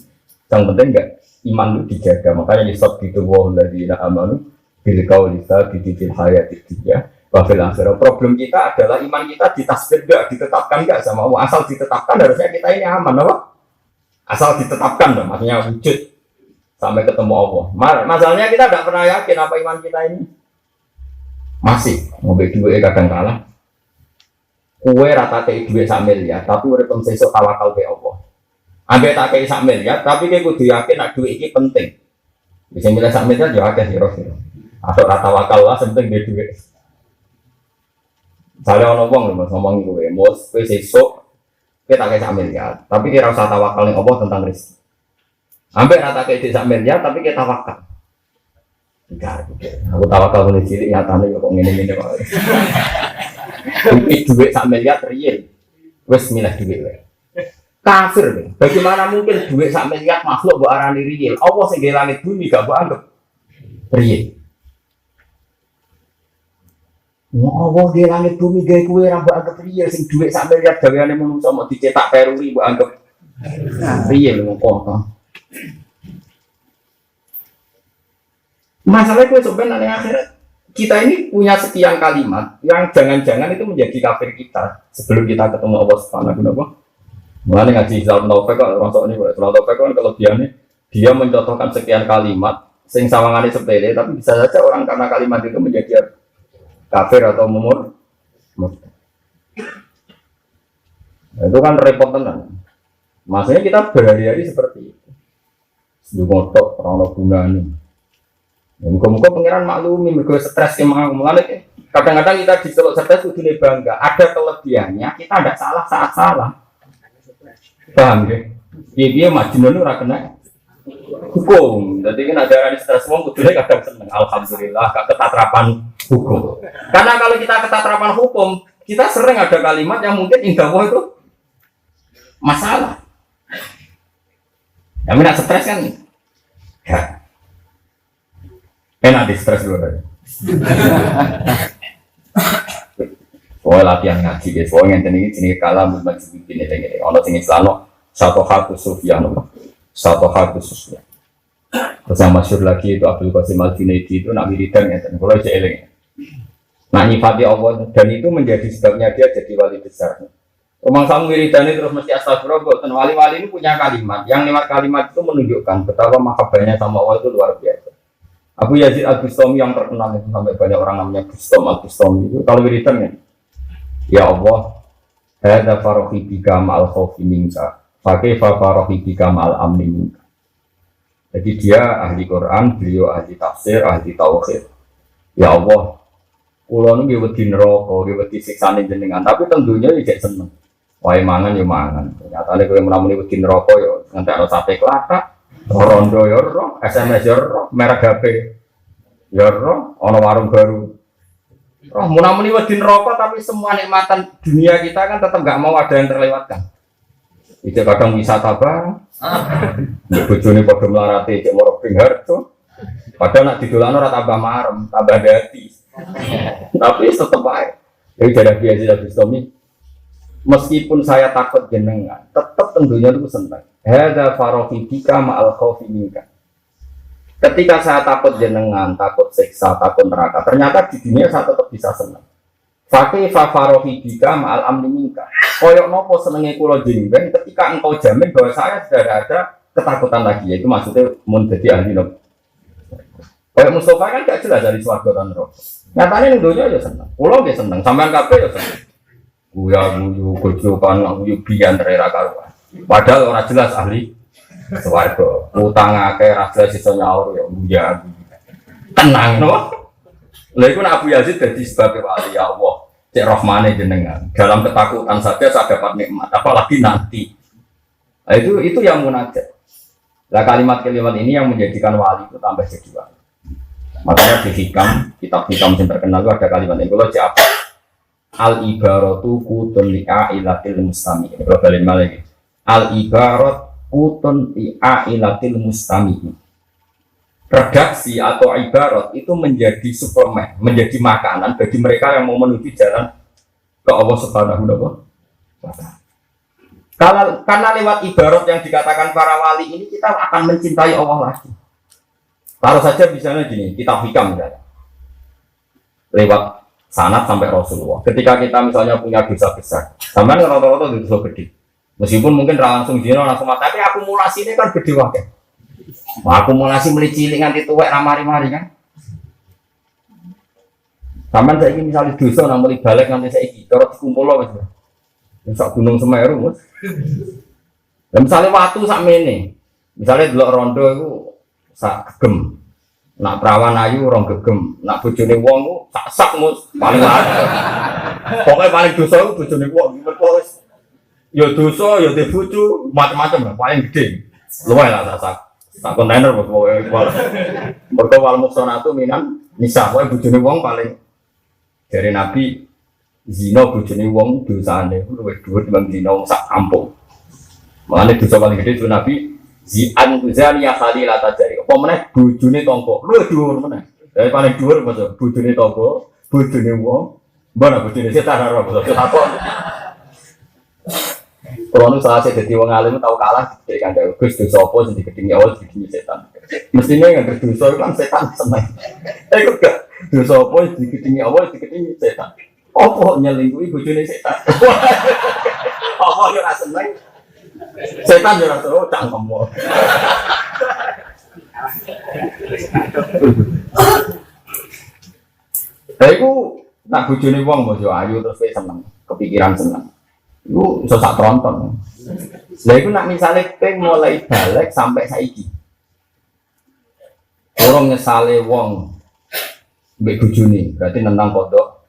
yang penting nggak iman itu dijaga. Makanya disebut gitu walladzina amanu bil qauli tsabiti fil hayatid dunya wa fil akhirah. Problem kita adalah iman kita ditasbih nggak, ditetapkan nggak sama Allah. Asal ditetapkan harusnya kita ini aman, apa? Asal ditetapkan dong, maksudnya wujud sampai ketemu Allah. Masalahnya kita tidak pernah yakin apa iman kita ini masih ngombe duit kadang kalah. Kue rata kei duit sak miliar, tapi udah sesuk tawakal ke Allah. Ambil tak kei sak miliar, tapi kei kudu yakin nak duit ini penting. Bisa milih sak miliar juga akeh sira. Atau rata wakal lah, penting dia duit. Saya ngomong loh, ngomong gue, mau sesuk kita tak kayak miliar, tapi kita usah tawakal yang Allah tentang rezeki. Hampir rata kayak tidak miliar, tapi kita tawakal. Enggak, aku tawakal punya ciri nyatanya kok ngene-ngene wae. Duit sak miliar real, wes milah duit. Kafir deh. Bagaimana mungkin duit sak miliar makhluk buat arani real? Allah sing gawe langit bumi gak buat anggap real. Ya Allah di langit bumi gawe kuwe ra mbok anggap real sing dhuwit sak miliar gaweane menungso mau dicetak peruri mbok anggap real ngono. Masalahnya gue sebenarnya akhirat kita ini punya sekian kalimat yang jangan-jangan itu menjadi kafir kita sebelum kita ketemu Allah Subhanahu wa taala. Mulane ngaji Zaul Taufik kok rasane ini Zaul Taufik kan kelebihannya dia mencontohkan sekian kalimat sing sawangane sepele tapi bisa saja orang karena kalimat itu menjadi kafir atau murtad. Itu kan repot tenan. Maksudnya kita berhari-hari seperti itu. Ngotok ora ono gunane. Muga-muga pangeran maklumi mergo stres ki mulane kadang-kadang kita diceluk stres kudune bangga. Ada kelebihannya, kita tidak salah saat salah. Paham nggih? Piye-piye majnun ora kena hukum. Jadi kan ada stres wong kudune kadang seneng. Alhamdulillah gak ketatrapan hukum. Karena kalau kita ketatrapan hukum, kita sering ada kalimat yang mungkin indah itu masalah. Ya nak stres kan? Ya. Enak di stres dulu aja. Soal latihan ngaji guys, soal yang ini jenis kalam bermacam ini. Orang sini selalu satu hak Sufyan, satu hak Sufyan. Terus yang masyhur lagi itu Abdul Qasim Al-Junaidi itu nak wiridan ya, kalau aja eling. Nak nyifati Allah dan itu menjadi sebabnya dia jadi wali besar. Rumah kamu wiridan terus mesti astagfirullah. Dan wali-wali ini punya kalimat, yang lewat kalimat itu menunjukkan betapa mahabbahnya sama Allah itu luar biasa. Abu Yazid Al-Bustami yang terkenal itu sampai banyak orang namanya Al-Bustami itu kalau wiridan ya Allah, hadza farohi bika ma'al khawfi minka, fa kaifa farohi bika ma'al amni minka. Jadi dia ahli Quran, beliau ahli tafsir, ahli tauhid. Ya Allah, kula nu nggih wedi neraka, nggih wedi siksane jenengan, tapi tentunya ya gak seneng. Wae mangan ya mangan. Ternyata kowe menamuni wedi neraka ya ngentekno sate klathak, rondo ya ora, SMS ya ora, merek HP ya ora, ana warung baru. Roh menamuni wedi neraka tapi semua nikmatan dunia kita kan tetap gak mau ada yang terlewatkan. Itu kadang wisata bareng. Nek bojone padha mlarate cek moro ping harto. Padahal nak didolakno ora tambah marem, tambah hati. Tapi tetep baik. Jadi dari biasa Bustami, meskipun saya takut jenengan, tetap tentunya itu senang. Hadza farohi bika ma'al khaufi minka. Ketika saya takut jenengan, takut siksa, takut neraka, ternyata di dunia saya tetap bisa senang. Fakih farohi bika ma'al amni minka. Koyok nopo senenge kula jenengan ketika engkau jamin bahwa saya sudah ada ketakutan lagi, yaitu maksudnya mun dadi ahli nopo. Kayak Mustafa kan gak jelas dari swarga dan neraka. Nyatane ning donya ya seneng. Kula nggih seneng, sampean kabeh ya seneng. Guyu gojokan guyu biyen ra karuan. Padahal ora jelas ahli swarga. Utang akeh ra jelas iso nyaur ya guyu. Tenang no. Lha iku nek Abu Yazid dadi sebab wali ya Allah. Cek rahmane jenengan. Dalam ketakutan saja saya dapat nikmat, apalagi nanti. Nah, itu yang munajat. Nah, kalimat-kalimat ini yang menjadikan wali itu tambah jadi wali. Makanya di hikam, kitab-kitab yang terkenal itu ada kalimat yang kalau apa? Al-ibaratu kutun li'a'ilatil mustami. Ini kalau balik lagi. Al-ibarat kutun li'a'ilatil mustami. Redaksi atau ibarat itu menjadi suplemen, menjadi makanan bagi mereka yang mau menuju jalan ke Allah Subhanahu wa Ta'ala. Karena lewat ibarat yang dikatakan para wali ini kita akan mencintai Allah lagi. Taruh saja misalnya gini, kitab hikam misalnya. Lewat sanad sampai Rasulullah. Ketika kita misalnya punya dosa besar, sampai rata-rata dosa gede. Meskipun mungkin langsung zina langsung mati, tapi akumulasi ini kan gede banget. Akumulasi mulai cilik nganti tuwek ramari-mari kan. Sampeyan saiki misalnya dosa nang mulai balik nganti saiki, cara dikumpul wis. Sak Gunung Semeru, Mas. Lah misale watu sak mene. Misale delok rondo iku sak gegem. Nak perawan ayu rong gegem, nak bojone wong ku sak Mus, paling akeh. Pokoke paling dosa iku bojone wong, wis. Ya dosa, ya bojo, macam-macam paling gede. Luwih lah sak. Tak kontainer bos pokoknya wal muksonatu minan nisa pokoknya bojone wong paling dari Nabi zina bojone wong dosane luwih dhuwur timbang zina wong sak kampung. Makane dosa paling gede itu Nabi zian zania khalilata jari. Apa meneh bojone tangga luwih dhuwur meneh. Dari paling dhuwur bos bojone tangga, bojone wong, mbana bojone setan ora bos takon. Kalau nu salah saya jadi wong alim tahu kalah dari kandang Gus dosa apa jadi gedingnya awal jadi setan. Mestinya yang berdosa itu kan setan seneng. Aku gak dosa apa jadi gedingnya awal jadi gedingnya setan. Apa nyelingkuhi bojone setan? Apa yo ra seneng? Setan yo ra tau cangkemmu. Aku nak bojone wong bos yo ayu terus seneng, kepikiran seneng. Itu bisa sak tronton. Lah iku nak misale ping mulai balik sampai saiki. Orang ngesale wong mbek bojone, berarti nentang kodok.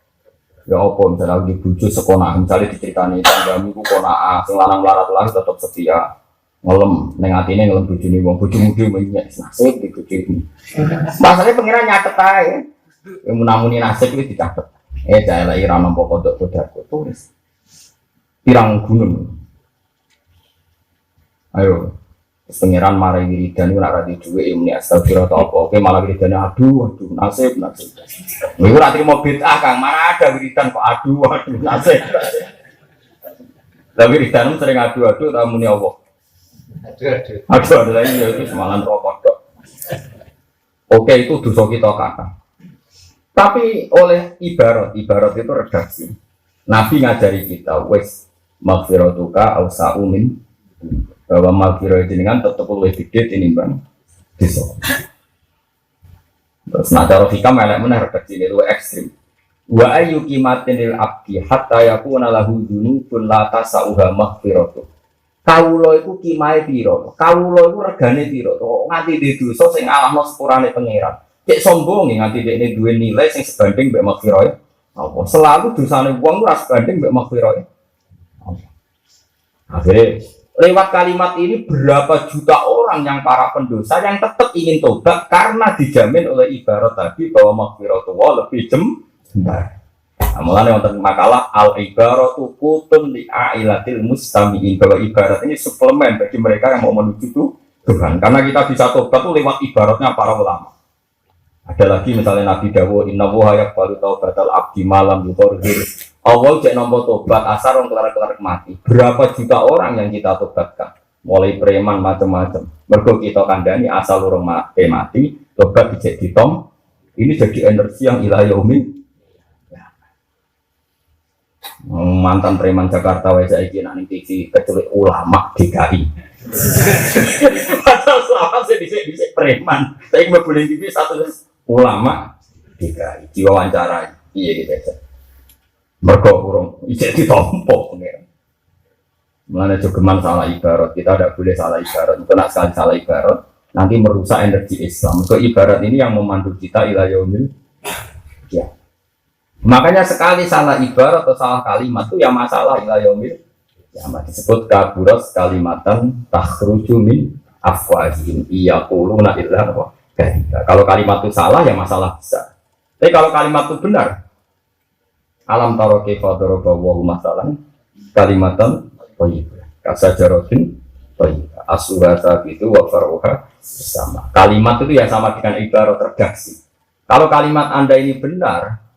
Ya apa misalnya lagi bojo sekolah, misalnya diceritani tanggamu ku konaa, sing lanang larat-larat tetep setia. Ngelem ning atine ngelem bojone wong, bojomu dhewe menyek nasib di bojone. Masalahe pengiran nyatet ae. Yang menamuni nasib iki dicatet. Jaela ira nampa kodok kodako tulis. Pirang gunung. Ayo, pengiran marai wiridan itu nak rati duit ini astagfirullah atau apa? Oke malah wiridannya aduh nasib. Ibu nak terima bid'ah kang mana ada wiridan kok aduh nasib. Tapi wiridan sering aduh tamu ni Allah. Aduh lagi itu semalan rokok dok. Oke, itu dosa kita kata. Tapi oleh ibarat itu redaksi. Nabi ngajari kita, wes maghfiratuka awsa'u min, bahwa maghfirah jenengan tetap lebih gede tinimbang dosa. Terus nah cara hikam elek meneh redaksi ini luwih ekstrim. Wa ayyu qimatin lil abdi hatta yakuna lahu dzunubun la tasauha maghfiratu. Kawula iku kimahe pira? Kawula iku regane pira? Kok nganti di dosa sing ngalahno sepurane pangeran. Cek sombong nganti dekne duwe nilai sing sebanding mbek maghfirah. Apa selalu dosane wong ora sebanding mbek maghfirah. Akhirnya lewat kalimat ini berapa juta orang yang para pendosa yang tetap ingin tobat karena dijamin oleh ibarat tadi bahwa maghfiratullah lebih jembar. Nah, mulanya untuk makalah al-ibaratu kutun li'ailatil mustami'in, bahwa ibarat ini suplemen bagi mereka yang mau menuju Tuhan. Karena kita bisa tobat itu lewat ibaratnya para ulama. Ada lagi misalnya Nabi Dawud, inna wuha yakbalu taubatal abdi malam yukhorhir. Allah cek nombor tobat asar orang kelar-kelar mati. Berapa juta orang yang kita tobatkan? Mulai preman macam-macam. Mergo kita kandani asal orang mati, tobat dicek ditom. Ini jadi energi yang ilayomi. Mantan preman Jakarta wajah iki nang TV kecuali ulama DKI. Padahal selama saya disik preman, saya mau boleh TV satu ulama DKI diwawancara. Iya gitu aja. Mergo urung ijek ditompo pengen. Mulane jogeman salah ibarat, kita tidak boleh salah ibarat. Kena sekali salah ibarat, nanti merusak energi Islam. Ke ibarat ini yang memandu kita ila yaumil ya. Makanya sekali salah ibarat atau salah kalimat itu ya masalah ila yaumil ya, disebut kaburas kalimatan takhruju min afwahihim yaquluna illa wa kadhiba. Kalau kalimat itu salah ya masalah besar. Tapi kalau kalimat itu benar, alam taro kaifa daraba wa masalan kalimatan thayyibah kasajaratin thayyibah aswata itu wa faruha sama. Kalimat itu ya sama dengan ibarat redaksi. Kalau kalimat Anda ini benar,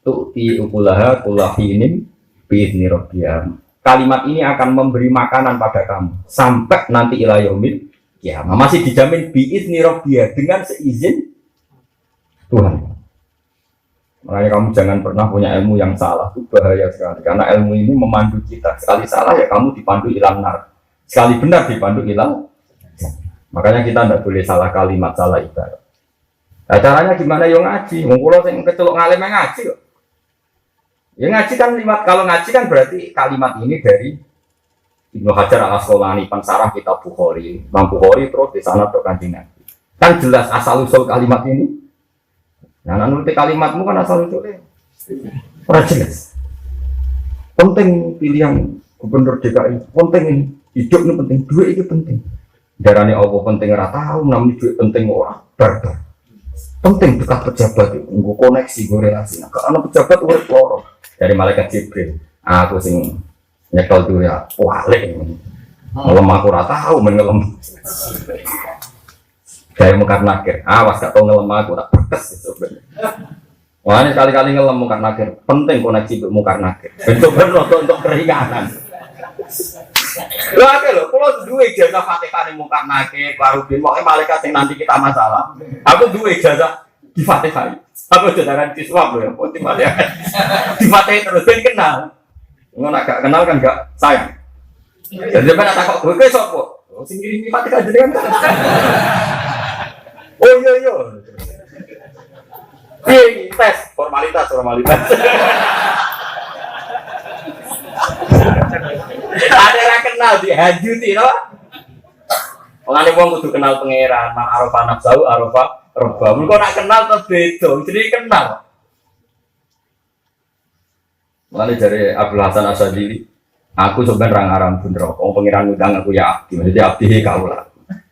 tu'ti ukulaha kulahinin bi'izni rabbiyah. Kalimat ini akan memberi makanan pada kamu sampai nanti ila yaumil kiamah. Masih dijamin bi'izni rabbiyah, dengan seizin Tuhan. Makanya kamu jangan pernah punya ilmu yang salah, itu bahaya sekali. Karena ilmu ini memandu kita. Sekali salah ya kamu dipandu ilang nar. Sekali benar dipandu ilang. Makanya kita tidak boleh salah kalimat, salah ibarat. Nah, caranya gimana? Yo ngaji. Wong kula sing kecelok ngalim ngaji kok. Ya ngaji kan lewat, kalau ngaji kan berarti kalimat ini dari Ibnu Hajar al-Asqalani pensarah kitab Bukhari. Imam Bukhari terus di sana ke Kanjeng Nabi. Kan jelas asal usul kalimat ini. Nah, nuruti kalimatmu kan asal usulnya. Ora jelas. Penting pilihan gubernur DKI, penting ini. Hidup ini penting, duit itu penting. Darane Allah penting ora tahu, namun duit penting ora barbar. Penting dekat pejabat itu, nggo koneksi, nggo relasi. Nah, kalau pejabat urip loro. Dari malaikat Jibril, aku sing nyekel dulu ya, walik ngelem aku rata tahu mengelem kayak mukar nakir, awas gak tau ngelem aku tak perkes itu wah ini kali-kali ngelem mukar nakir, penting koneksi mukar nakir coba untuk keringanan lo aja lo, kalau dua ijazah fatihah di mukar nakir, warubin, pokoknya malaikat yang nanti kita masalah aku dua ijazah di fatihah aku jangan diswab loh ya, putih malah di fatihah terus ben kenal, nggak agak kenal kan nggak sayang. Jadi ben tak kok gue sopo, sing kirim di fatihah jadi kan. Oh iya, tes formalitas. Ada yang kenal di hajuti, no? Orang wong kudu kenal pangeran, man arafah nafsu, arafah roba. Kok nak kenal terus beda, jadi kenal. Mulane jare Abdul Hasan Asyadili, aku sebenarnya ngaram bener kok pangeran ngundang aku ya abdi, maksudnya abdi kaula.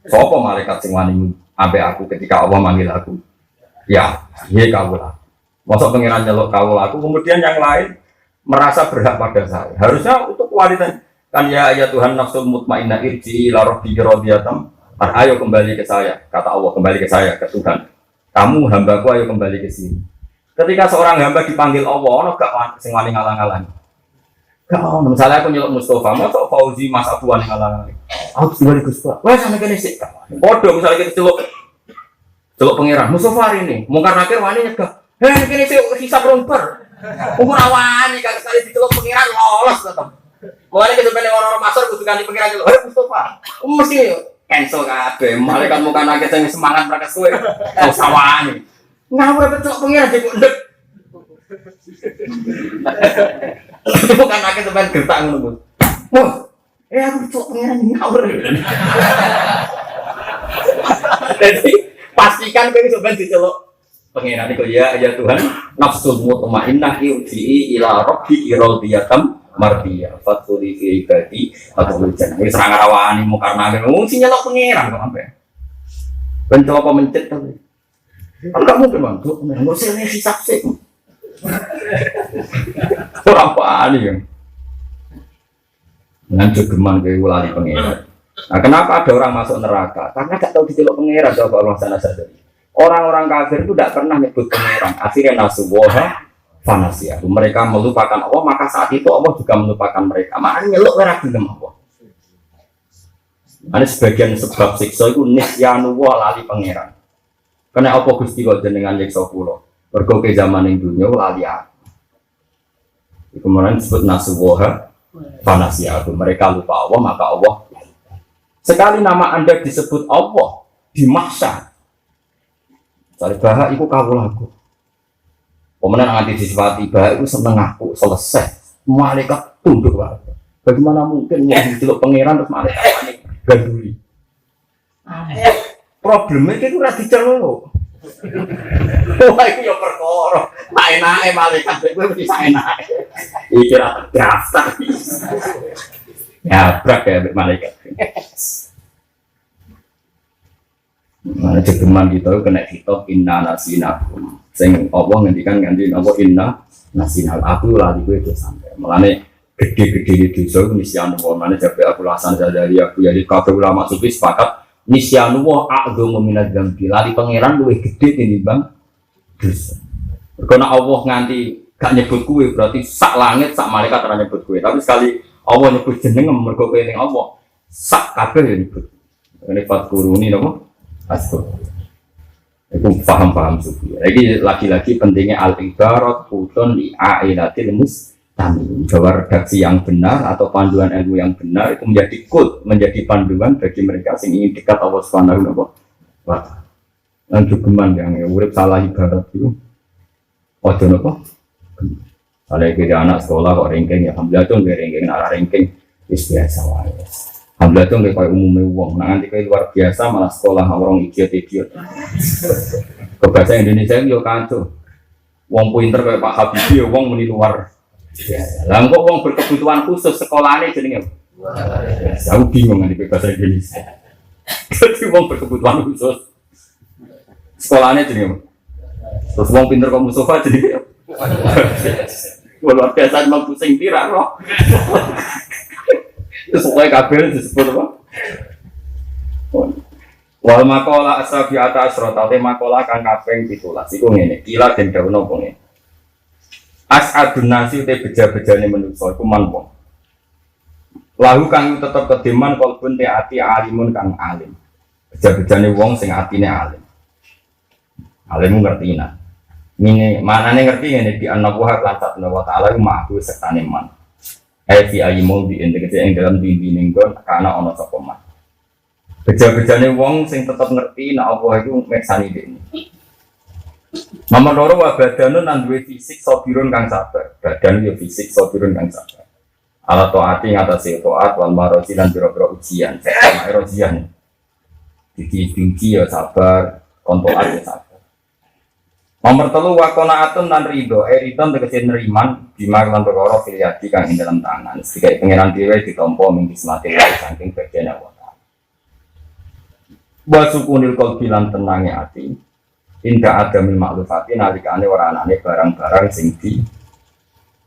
Sopo malaikat sing wani ambek aku ketika Allah manggil aku? Ya, iya kaula. Masa pangeran nyeluk kaula aku, kemudian yang lain merasa berhak pada saya. Harusnya untuk kualitas kan ya Tuhan nafsul mutmainnah irji ila rabbiki radiyatan. Ayo kembali ke saya, kata Allah, kembali ke saya, ke Tuhan. Kamu hambaku, ayo kembali ke sini. Ketika seorang hamba dipanggil Allah, ono gak sing wani ngalang-alang. Gak ono. Misalnya aku nyeluk Mustafa, mau Fauzi Mas Abu wani ngalang-alang. Aku kembali ke Gusti. Wes sampe kene sik. Podo misalnya kita celuk Delok pangeran Mustofa ini, mungkar nakir wani nyegah. Kene sik hisab romper. Umur awani kan sekali diceluk pangeran lolos tetep. Mulane kedepan orang-orang masuk kudu ganti pangeran dulu. Mustofa. Mesti cancel kabeh. Malaikat muka nakir sing semangat berangkat suwe. Oh sawani. Ngawur betul pangeran ndek. Bukan nakir teman gertak ngono. Wah, aku betul pangeran ngawur. Jadi pastikan kowe iso ben diceluk pangeran iku ya Tuhan nafsul mutmainnah yuti ila rabbi iradiyatam mardiyah fatuli fi ibadi atau jangan wis ra ngarawani mu karena wong sing nyelok pangeran kok sampe ben coba mencet to kan gak mungkin bang tuh nggak usah nih hisap sih ora apa ya dengan jogeman kowe ulali pangeran. Nah, kenapa ada orang masuk neraka? Karena gak tahu diceluk pangeran. Coba Allah sana saja. Orang-orang kafir itu tidak pernah menyebut pangeran. Akhirnya nasuwoha fanasiyah. Mereka melupakan Allah, maka saat itu Allah juga melupakan mereka. Makanya nyeluk merah gelem Allah. Ada sebagian sebab siksa itu nisyanuwa lali pangeran. Karena apa Gusti kok jenengan nyiksa kula? Mergo ke zaman ning dunya lali aku. Kemudian disebut nasuwoha fanasiyah. Mereka lupa Allah, maka Allah. Sekali nama Anda disebut Allah di mahsyar. Cari bahak itu kawulaku. Pemenang nanti disifati bahak itu seneng aku selesai. Malaikat tunduk lah. Bagaimana mungkin yang diceluk pangeran terus malaikat panik ganduli. Problemnya itu udah diceluk. Wah itu ya perkara. Tak enake malaikat itu mesti sak enake. Iki ra daftar. Ya berat ya malaikat. Mana cegeman kita kena hitop inna nasinakum. Sing Allah ngendikan ganti Allah inna nasinal aku lali gue itu sampai. Melane gede-gede di dosa nisyan Allah. Mana jabe aku lasan dari aku jadi kabeh ulama sufi sepakat nisyan Allah a'dhamu minadz dzambi. Lali pangeran luwih gede tinimbang dosa. Karena Allah nganti gak nyebut kue berarti sak langit sak malaikat ora nyebut kue. Tapi sekali Allah nyebut jeneng mergo kowe ning Allah sak kabeh ya nyebut. Ini fatkuruni napa? Asal. Itu paham sufi. Lagi-lagi pentingnya al-ibarat utun li a'ilatil mustami. Bahwa redaksi yang benar atau panduan ilmu yang benar itu menjadi kod, menjadi panduan bagi mereka yang ingin dekat Allah Subhanahu wa ta'ala. Dan jogeman yang urip salah ibarat itu. Waduh napa? Kalau kita anak sekolah kok ranking ya, alhamdulillah tuh nggak ranking, arah ranking biasa wae. Alhamdulillah tuh nggak kayak umumnya uang. Nah nanti kayak luar biasa malah sekolah orang idiot. Bahasa Indonesia itu kacau. Uang pinter kayak Pak Habibie, uang meni luar biasa. Lah kok uang berkebutuhan khusus sekolahnya jadinya. Aku bingung nanti bahasa Indonesia. Jadi uang berkebutuhan khusus sekolahnya jadinya. Terus uang pinter kayak Mustafa jadinya. Luar biasa memang pusing tirak loh. Sesuai kabel disebut apa? Wal makola asabi atas rotate makola kang kaping 17. Iku ngene, kila den dawuh apa ngene. As'adun nasi te beja-bejane manusa iku man wong. Lahu kang tetep kedeman kalbun te ati alimun kang alim. Beja-bejane wong sing atine alim. Alim ngerti nah. Ini manane ngerti ngene di anabuha lan satna wa ta'ala iku ma'bu sertane man. Fi ayimul di integrasi yang dalam bimbingan gon karena ono sapa man. Beja-bejane wong sing tetep ngerti nek Allah iku meksani dene. Nomor loro wa badanun nang duwe fisik sabirun kang sabar. Badan yo fisik sabirun kang sabar. Ala taati ngatasi taat wal marozi lan biro-biro ujian. Ujian. Diki ya sabar, kontoan ya sabar. Nomor 3 wakonaatun dan ridho, ridho tegese neriman bima lan perkara filiati kang ing dalam tangan. Sikai pangeran dhewe ditampa ning kismate wae saking bagian Allah Taala. Wa sukunil qalbi lan tenange ati. Inda adamil maklufati nalikane ora anane barang-barang sing di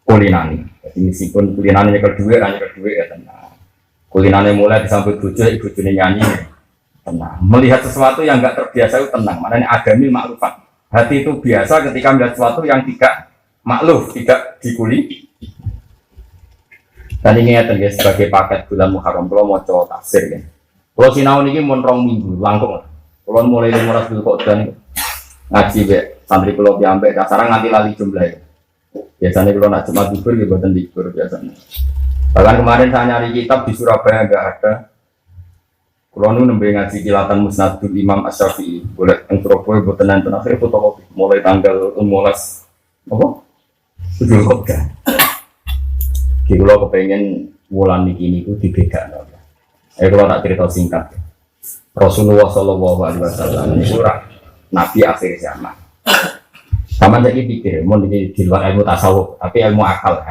kulinani. Jadi meskipun kulinane nyekel dhuwit ya tenang. Kulinane mulai disambut bojo bojone nyanyi tenang. Melihat sesuatu yang enggak terbiasa itu tenang. Maknanya adamil maklufat. Hati itu biasa ketika melihat sesuatu yang tidak makluf, tidak dikuli. Dan ini ya sebagai paket bulan Muharram, kalau mau coba tafsir ya. Kalau sinau ini mau 2 minggu, langkung. Kalau mulai 15 dulu kok dan ngaji be santri kulo piambek kasaran nganti lali jumlahnya. Biasanya kalau nak Jumat libur ya buatan libur biasanya. Bahkan kemarin saya nyari kitab di Surabaya nggak ada. Kalau nu nembe ngaji kilatan Musnadul Imam Asy-Syafi'i, boleh yang Surabaya buatan nanti akhirnya fotokopi mulai tanggal 15 apa? 7 Oktober. Kalau kepengen bulan ini itu dibeda. Kalau tak cerita singkat. Rasulullah Shallallahu Alaihi Wasallam itu Nabi akhir zaman. Sama jadi pikir, mau di luar ilmu tasawuf, tapi ilmu akal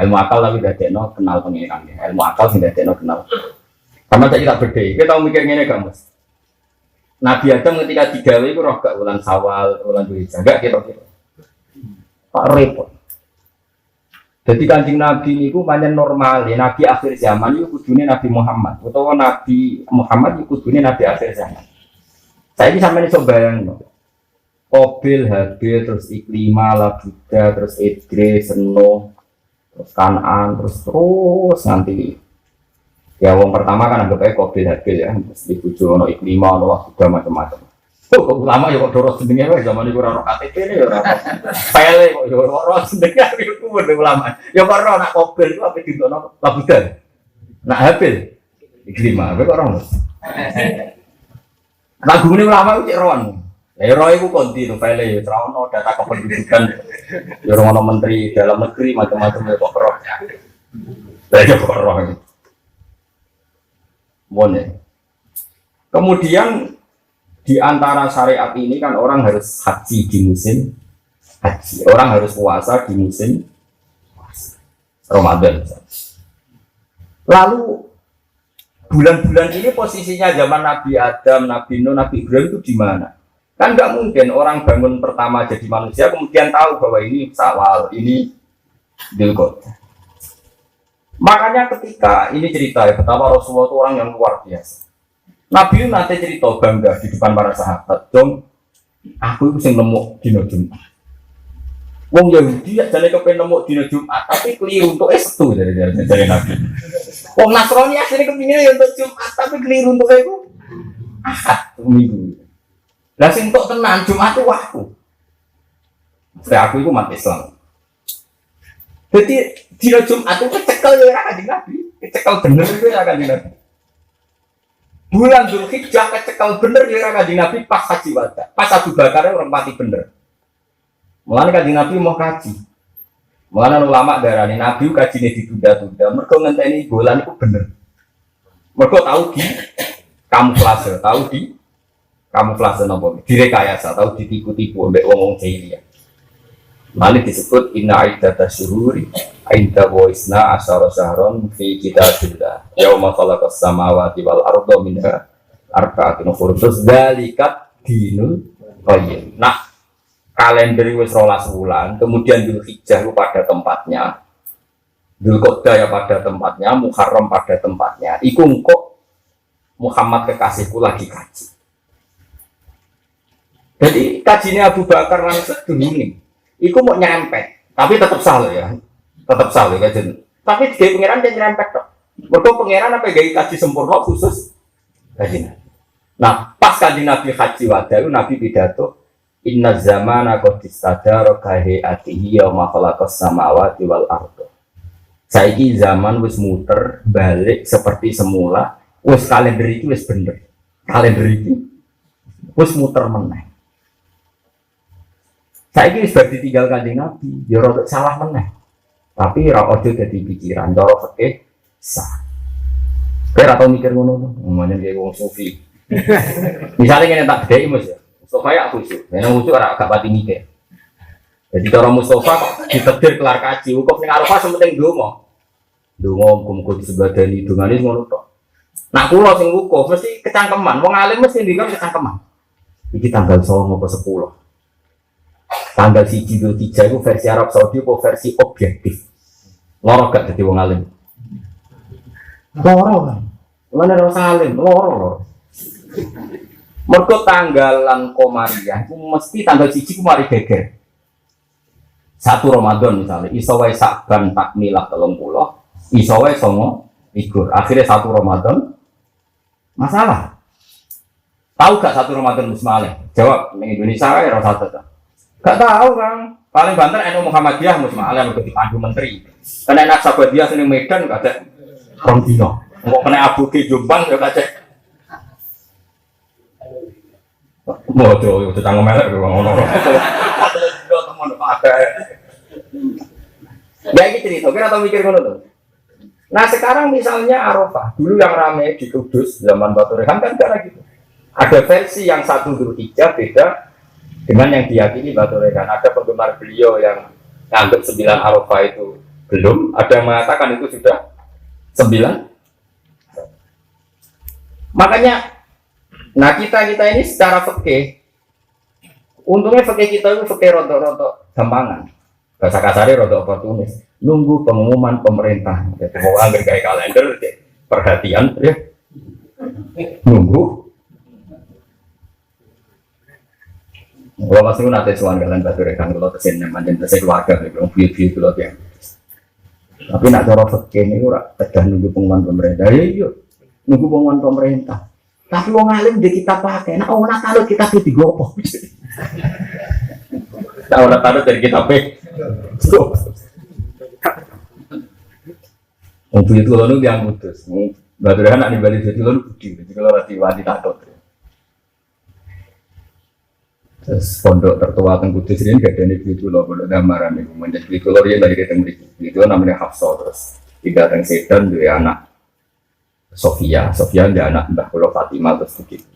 tapi tidak ada kenal pengiran. Ilmu akal tidak ada kenal. Sama jadi tak beda. Kita tahu mikirnya kamu. Nabi Adam ketika digawe itu roh gak ulang Sawal, ulang Dzulhijjah, enggak kira-kira. Pak repot. Jadi Kanjeng Nabi itu banyak normal ya. Nabi akhir zaman itu kudune Nabi Muhammad. Atau Nabi Muhammad itu kudune Nabi akhir zaman. Saya ini sampai coba bayang no. Qabil, Habil, terus Iklimah, Labuda, terus Idris, Nuh, terus Kan'an, terus nanti. Ya wong pertama kan anggap aja Qabil, Habil ya. Terus dibujuk ono Iklimah, ono Labuda macam-macam. Kok lama ya kok dorong sedengnya wae zaman iku ora KTP ne ya ora. Pele kok ya ora sedengnya iku bener ulama. Ya kok ora nak Qabil iku ape ditono Labudan. Nak Habil Iklimah ape kok ora. Nak gumune ulama iku cek roan. Ya ora iku konti to pele ya ora ono data kependudukan. Ya ora ono menteri dalam negeri macam-macam ya kok ora. Ya kok ora. Mone. Kemudian di antara syariat ini kan orang harus haji di musim haji, orang harus puasa di musim Ramadan. Lalu bulan-bulan ini posisinya zaman Nabi Adam, Nabi Nuh, Nabi Ibrahim itu di mana? Kan nggak mungkin orang bangun pertama jadi manusia kemudian tahu bahwa ini Syawal, ini Dzulhijjah. Makanya ketika ini cerita ya, pertama Rasulullah itu orang yang luar biasa. Nabi nanti cerita bangga di depan para sahabat, dong, aku itu yang nemu dino Jumat. Wong Yahudi ya jadi kepengen nemu dino Jumat, tapi keliru untuk Setu dari Nabi. Wong Nasrani aslinya kepinginnya untuk Jumat, tapi keliru untuk itu Ahad minggu. Lah sing tok tenan Jumat itu waktu. Saya aku itu umat Islam. Jadi dino Jumat itu kecekel ya kanjeng Nabi, kecekel bener itu ya kanjeng Nabi. Bulan Dzulhijjah kecekel bener ya kanjeng Nabi pas haji wada. Pas Abu Bakar orang mati bener. Mulane kanjeng Nabi mau kaji. Mulane ulama darani Nabi kajine ditunda-tunda. Mergo ngenteni bulan itu bener. Mergo tahu di kamuflase napa? Direkayasa, tahu ditipu-tipu mbek wong-wong jahiliyah. Mulane disebut inna iddatash syuhuri inda waisna asyara syahron fi kitabillah yauma khalaqas samawati wal arda minha arba'atun hurum. Terus dzalikat dinul qayyim. Nah, kalender wis 12 bulan, kemudian Dzulhijjah pada tempatnya, Dzulqa'dah ya pada tempatnya, Muharram pada tempatnya. Iku engko Muhammad kekasihku lagi kaji. Jadi kajinya Abu Bakar lan sedurunge iku mau nyerempet, tapi tetap salah ya. Tetap salah kajian. Tapi di pangeran dia nyerempet kok. Mergo pangeran apa gawe kaji sempurna khusus kaji. Nah, pas kaji Nabi haji wada itu Nabi pidato inna zamana qad istadara ka hayatihi yauma khalaqas samawati wal ardh. Saiki zaman wis muter balik seperti semula, wis kalender iki wis bener. Kalender iki wis muter meneh. Saiki wis bar ditinggal kanjeng Nabi, ya rada salah meneh. Tapi ora ojo dadi pikiran cara fikih sah. Kowe ora tau mikir ngono to, ngomongnya kayak wong sufi. Misalnya ngene tak gedhe Mus ya. Mustafa ya aku sih. Nek musuh ora gak pati mikir. Jadi cara Mustafa kok ditedir kelar kaji, hukum ning Arafah sementing ndonga. Ndonga muga-muga disebadani dongane ngono tok. Nak kula sing wukuf mesti kecangkeman, wong alim mesti ngendikan kecangkeman. Iki tanggal 9 apa 10. Tanggal 1 Dzulhijjah itu versi Arab Saudi atau versi objektif. Loro gak jadi wong alim. Loro kan. Mana ada salim, loro. Mergo tanggalan komariah itu mesti tanggal 1 ku mari geger. 1 Ramadan misalnya, iso wae Sa'ban takmilah 30, iso wae 9 ligur. Akhirnya 1 Ramadan masalah. Tahu gak satu Ramadan Musmaleh? Jawab, di Indonesia ya satu. Gak tahu Kang. Paling banter NU Muhammadiyah Musmaleh udah dipandu menteri. Karena enak sahabat dia sini Medan gak ada Rontino. Mau kena Abu Ki Jombang ya gak cek. Mau tuh tanggung melek gue ngono. Teman ada. Ya gitu cerita. Kira tahu mikir ngono tuh. Nah sekarang misalnya Arafah, dulu yang ramai di Kudus zaman Batu Rehan kan karena gitu. Ada versi yang satu Dzulhijjah beda dengan yang diyakini Batu Rehan. Ada penggemar beliau yang nganggap 9 Arafah itu belum, ada yang mengatakan itu sudah 9. Makanya, nah kita ini secara fikih, untungnya fikih kita itu fikih rodok-rodok gampangan. Bahasa kasarnya rodok oportunis. Nunggu pengumuman pemerintah. Jadi mau anggar kayak kalender, perhatian ya. Nunggu. Kalau masih nanti suan kalian Batu Rekan kalau kesini manjen terus keluarga, kalau view kalau dia. Tapi nak cara fikih ini ora tedah nunggu pengumuman pemerintah. Iya, nunggu pengumuman pemerintah. Tapi wong alim di kita pakai. Nah, orang kalau kita itu digopoh. Nah, orang taruh dari kita pakai. Mobil itu lalu yang putus. Batu Rehan nak dibalik itu lalu budi. Jadi kalau rati wadi takut. Terus pondok tertua teng Kudus ini gak ada nih itu loh, pondok gambaran itu menjadi itu loh dia dari ketemu itu namanya Hafsah. Terus tiga teng Sedan dua anak Sofia dia anak Mbah Kulo Fatimah terus begitu.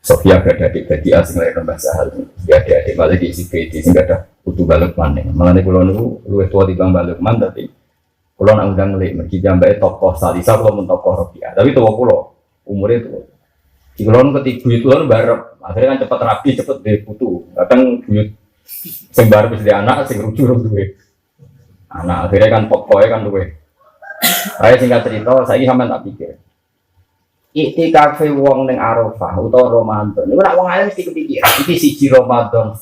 Sofia gak ada adik badi asing lahir Mbah Sahal dia ada adik malah di ICPD sehingga ada butuh Balukman nih malah nih Kulo nunggu luwes tua di Bang Balukman tapi Kulo nak undang ngelik mergi jambai tokoh Salisa Kulo mentokoh Robiah tapi tua Kulo umurnya tua di Kulo ketiga itu kan barep akhirnya kan cepat rapi cepat putu kadang buyut sing barep di anak sing rujuk duwe anak akhirnya kan pokoknya kan duwe. Saya singkat cerita saya sampean tak pikir iktikaf wong ning Arafah utawa Ramadan niku nek wong alim mesti kepikiran iki siji Ramadan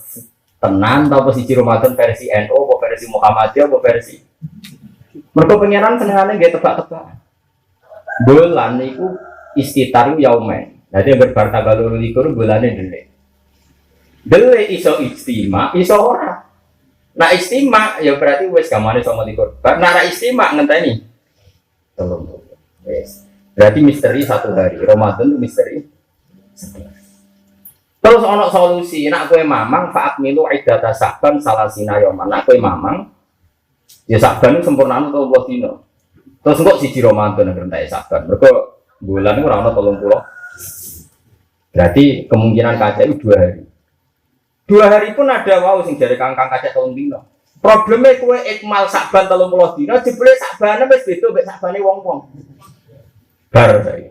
tenan apa siji Ramadan versi NU apa versi Muhammadiyah apa versi mergo pengiran senengane nggih tebak-tebak bulan niku istitar yaumen jadi berbar tanggal 22 bulane dele iso istima iso ora nah istima ya berarti wis gamane sama likur nah ra istima ngenteni tolong yes. Berarti misteri 1 hari Ramadan itu misteri terus ono solusi nak kowe mamang faat milu iddata Sa'ban salasina yaman nak kowe mamang ya Sa'ban itu sempurna untuk 20 dino terus kok siji Ramadan yang rentai Sa'ban mereka bulan itu orang 30 berarti kemungkinan kaca itu 2 hari 2 hari pun ada wow sing jare kangkang kaca 3 dino problemnya kowe ikmal Sa'ban 30 dino jebule Sa'ban wis beda mek Sa'bane wong-wong bar saya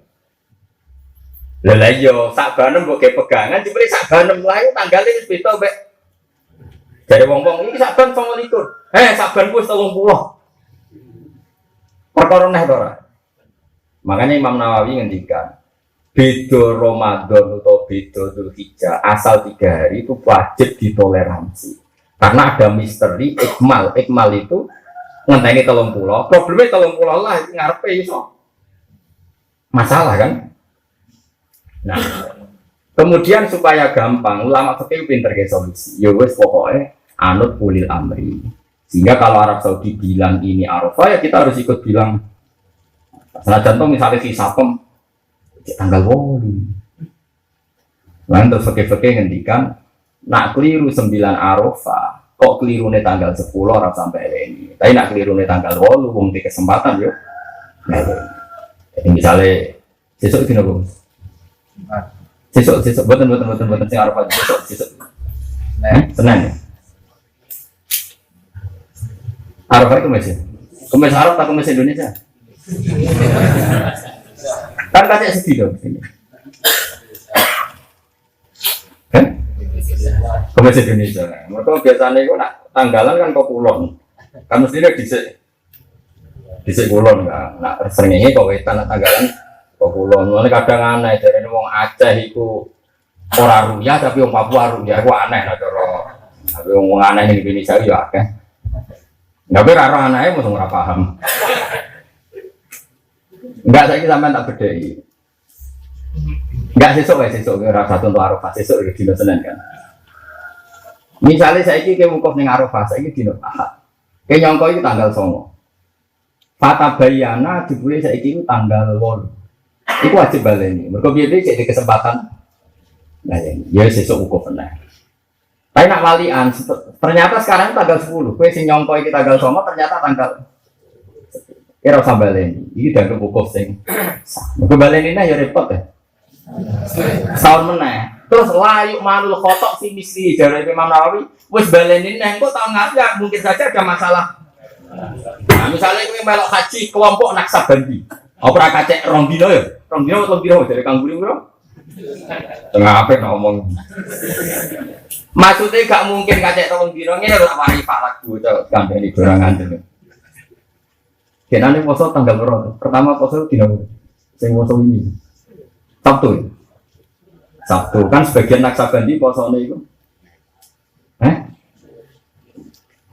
lha iya Sa'ban mbok ke pegangan jebule Sa'ban mlayu tanggale wis beda mek jare wong-wong iki Sa'ban 29 Sa'ban wis 30 perkara neh to ora makanya Imam Nawawi ngendikan beda Ramadan atau beda Dzulhijjah asal 3 hari itu wajib ditoleransi karena ada misteri ikmal itu ngenteni 30 problemnya 30 lah ngarepe iso masalah kan nah kemudian supaya gampang ulama fikih pinter ke solusi ya wis pokoknya anut ulil amri sehingga kalau Arab Saudi bilang ini Arafah ya kita harus ikut bilang nah contoh misalnya si Sapem tanggal 8 lalu terus fikih ngendikan nak keliru 9 Arafah kok keliru nih tanggal 10 orang sampai ini tapi nak keliru nih tanggal 8 bukti kesempatan yuk jadi misalnya besok itu nopo besok betul sing Arafah besok Senin Arafah itu masih kemis Arab tak kemis Indonesia kan kaca sedih dong sini kemis Indonesia mereka biasanya itu nak tanggalan kan kok kulon kan mestinya disik kulon kan nak seringnya kok wetan tanggalan kok kulon mulai kadang aneh dari wong Aceh itu orang Ruyah tapi wong Papua Ruyah itu aneh lah cara tapi wong aneh di Indonesia juga akeh tapi raro aneh mesti ora paham enggak saya sampean tak bedheki Enggak sesuk rasa untuk Arafah sesuk di dino Senin kan. Misalnya saiki ke wukuf ning Arafah saiki dino Ahad. Ke nyangka iki tanggal 9. Fata bayana dibule saiki itu tanggal 8. Iku wajib baleni. Mergo piye iki jadi kesempatan. Nah ya sesuk wukuf meneh. Tapi nak walian, ternyata sekarang tanggal 10. Kowe sing nyangka iki tanggal 9 ternyata tanggal kira usah baleni. Iki dianggap wukuf sing sah. Mergo baleni ya repot ya. Saun meneh. Terus layu manul khotok si misli dari Imam Nawawi wis baleni neng kok tau ngajak mungkin saja ada masalah. Nah, misalnya kowe melok haji kelompok Naksabandi. Ora kacek rong dino ya. Rong dino dari Kang Guri bro. Tengah apa ngomong. Maksudnya gak mungkin kacek rong dino ngene lho mari falak bocah gambeni dorangan dene. Kenane poso tanggal berapa? Pertama poso dino sing poso ini. Sabtu kan sebagian Naksabandi posone itu.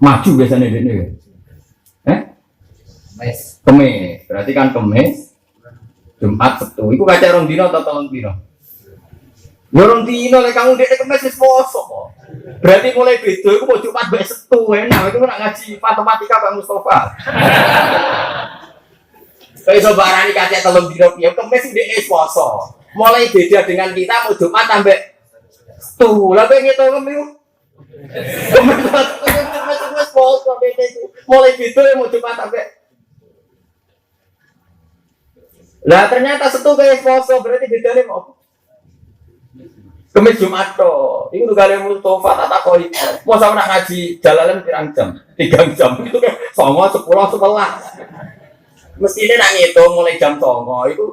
Maju biasanya ini. Kemis. Berarti kan Kemis, Jumat, Sabtu. Iku kacek rong dino atau telung dino? Ya rong dino lek kamu ndek Kemis wis poso. Berarti mulai beda iku mau Jumat mbek Sabtu enak. Iku nak ngaji matematika Pak Mustofa. Kayak iso barani kacek telung dino piye Kemis ndek wis poso. Mulai beda dengan kita mau Jumat sampai Sabtu. Lah pengen ngitung Kemis. Kemis poso beda itu. Mulai beda mau Jumat sampai. Lah ternyata Sabtu kayak poso berarti bedane apa? Kemis Jumat to. Iku kali Mustofa tak takoki. Poso nak ngaji jalalan pirang jam? 3 jam. Itu kan 9, 10, 11. Mestine nak ngitung mulai jam 09 itu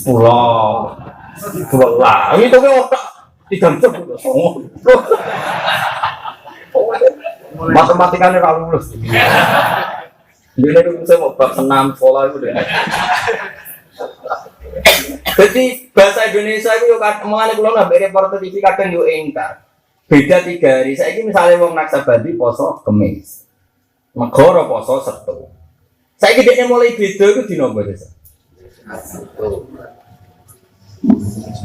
10. 11. Itu kan 3 jam itu 9. Matematikanya ra lulus. Dene itu saya mau bab senam sekolah itu deh. Jadi bahasa Indonesia itu mengenai kulo lah beri reporter TV kadang yo engkar. Beda 3 hari. Saiki misalnya wong Naksabandi poso Kemis. Megara poso Sabtu. Saiki dekne mulai beda iku dina apa desa?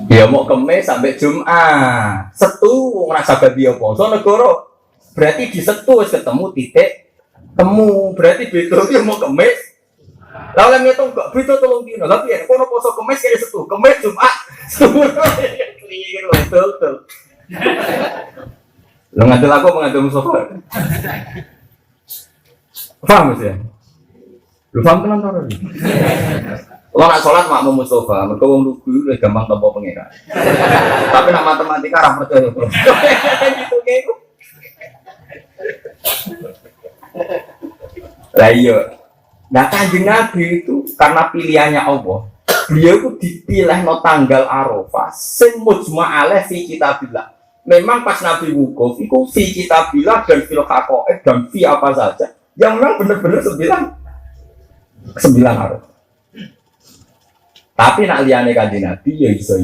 Ya mau Kemis sampai Jumat. Sabtu wong Naksabandi poso negara. Berarti di Sabtu wis ketemu titik temu. Berarti beda iki mau Kemis. Lah lek ngitung gak beda 3 dino. Lah piye kono poso Kemis kaya Sabtu, Kemis Jumat. Keliru betul. Lo ngadil aku mengadil Mustofa. Paham ya? Lu paham tenan to? Kalau nak sholat makmum Mustofa, mereka wong lugu lebih gampang tanpa pengira. Tapi nak matematika ra percaya. Gitu gitu. Lah iya. Nah Kanjeng Nabi itu karena pilihannya Allah, beliau itu dipilih no tanggal Arafah, sing mujma' alaih fi kitabillah. Memang pas Nabi wukuf itu fi kitabillah dan fil haqaiq dan fi apa saja. Yang memang benar-benar 9 Arafah. Tapi nak liyane Kanjeng Nabi ya iso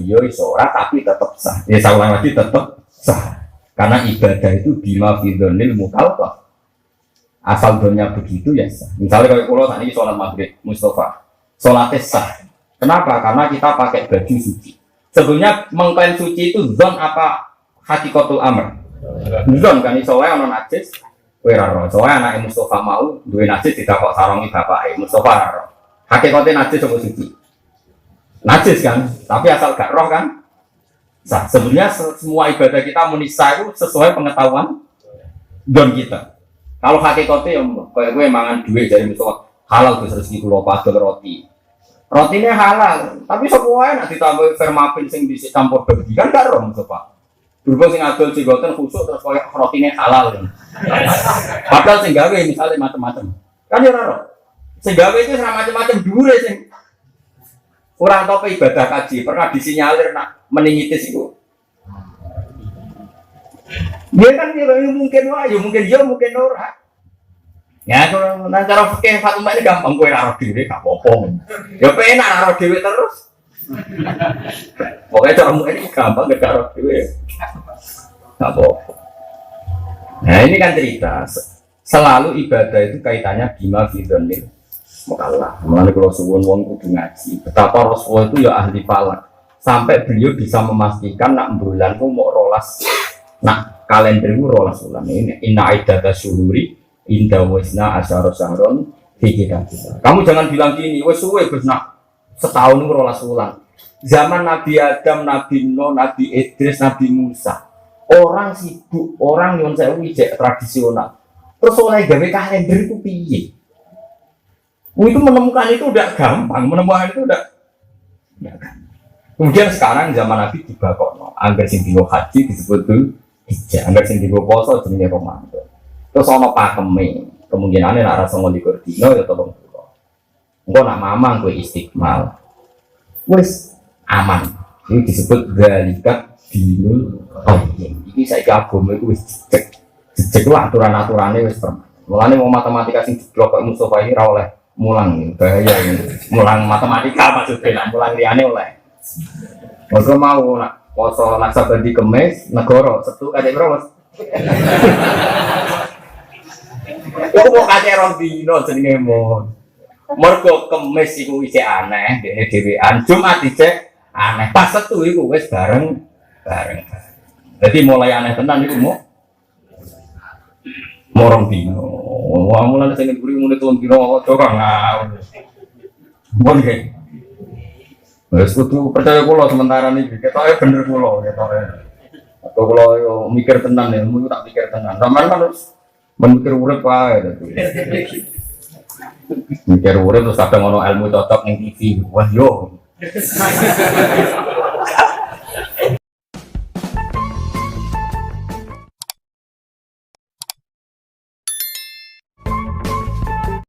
ora tapi tetap sah. Ya saya ulang lagi tetap sah. Karena ibadah itu bima fidhonil mukallaf. Asal dunia begitu ya sah. Misalnya kalau pulau tadi sholat maghrib Mustofa, sholatnya sah. Kenapa? Karena kita pakai baju suci. Sebenarnya mengklaim suci itu zon apa hakikatul amr? Zon kan soalnya ono najis, weraro. Soalnya anak Mustofa mau dua najis tidak kok sarongi bapak Mustofa raro. Hakikatnya najis sama suci. Najis kan, tapi asal gak roh kan sah. Sebenarnya semua ibadah kita munisa itu sesuai pengetahuan don kita. Kalau hakikatnya yang kayak gue mangan duit dari misalnya halal terus rezeki kulo padol roti. Rotinya halal, tapi semuanya nanti ditambah fermapin sing bisa campur babi kan gak rom Pak. Berhubung sing adol cigoten khusuk terus kayak rotinya halal kan. Padahal sing gawe misalnya macam-macam. Kan ya ora. Sing gawe itu sama macam-macam dhuwure sing kurang tau ibadah kaji pernah disinyalir nak meningitis itu. Dia kan mungkin wah, mungkin dia mungkin ora. Ya kalau nanti cara fikih Fatimah ini gampang kowe ora dhewe gak apa-apa. Ya penak ora dhewe terus. Pokoknya cara ini gampang gak ora dhewe. Gak apa-apa. Nah ini kan cerita selalu ibadah itu kaitannya bima fidhonil mukallaf. Mulane kalau suwun wong kudu ngaji. Betapa Rasulullah itu ya ahli falak. sampai beliau bisa memastikan nak bulan ku mau rolas, nak kalender ku rolas bulan ini. Inna iddata syuhuri inda wasna asyara syahron fi kitabillah. Kamu jangan bilang gini, wes suwe Gus nak setahun ku rolas bulan. Zaman Nabi Adam, Nabi Nuh, Nabi Idris, Nabi Musa, orang sibuk, orang yang saya wijek tradisional. Terus oleh gawe kalender itu piye? Itu menemukan itu udah gampang, menemukan itu udah. Kemudian sekarang zaman Nabi dibakokno, angger sing dino haji disebut tuh hijjah, angger sing dino poso jenenge Ramadan. Terus ana pakeme, kemungkinane nek rasa ngolikur dino ya 30. Engko nak mamang kowe istiqmal. Wis aman. Ini disebut zalika dinul qayyim. Iki saiki agama iku wis dicek. Dicek lah aturan-aturane wis permanen. Mulane mau matematika sing diblok kok Mustofa iki ra oleh mulang, bahaya ini. Mulang matematika maksudnya, mulang liyane oleh. Mergo mau nak poso laksa bandi kemis negara setu kadek bro Mas. Iku kok kadek rong dino jenenge mon. Mergo kemis iku isih aneh, dene dhewean Jumat dicek aneh. Pas setu iku wis bareng. Jadi mulai aneh tenan iku morong dino. Wah mulane sing nguri muni tuwon dino coba ngawur. Mon ge. Wes kudu percaya kula sementara niki ketoke bener kula ketoke. Atau kula yo mikir tenan ya, mung tak pikir tenan. Sampeyan kan harus mikir urip wae. Mikir urip terus kadang ono ilmu cocok ning TV. Wah yo.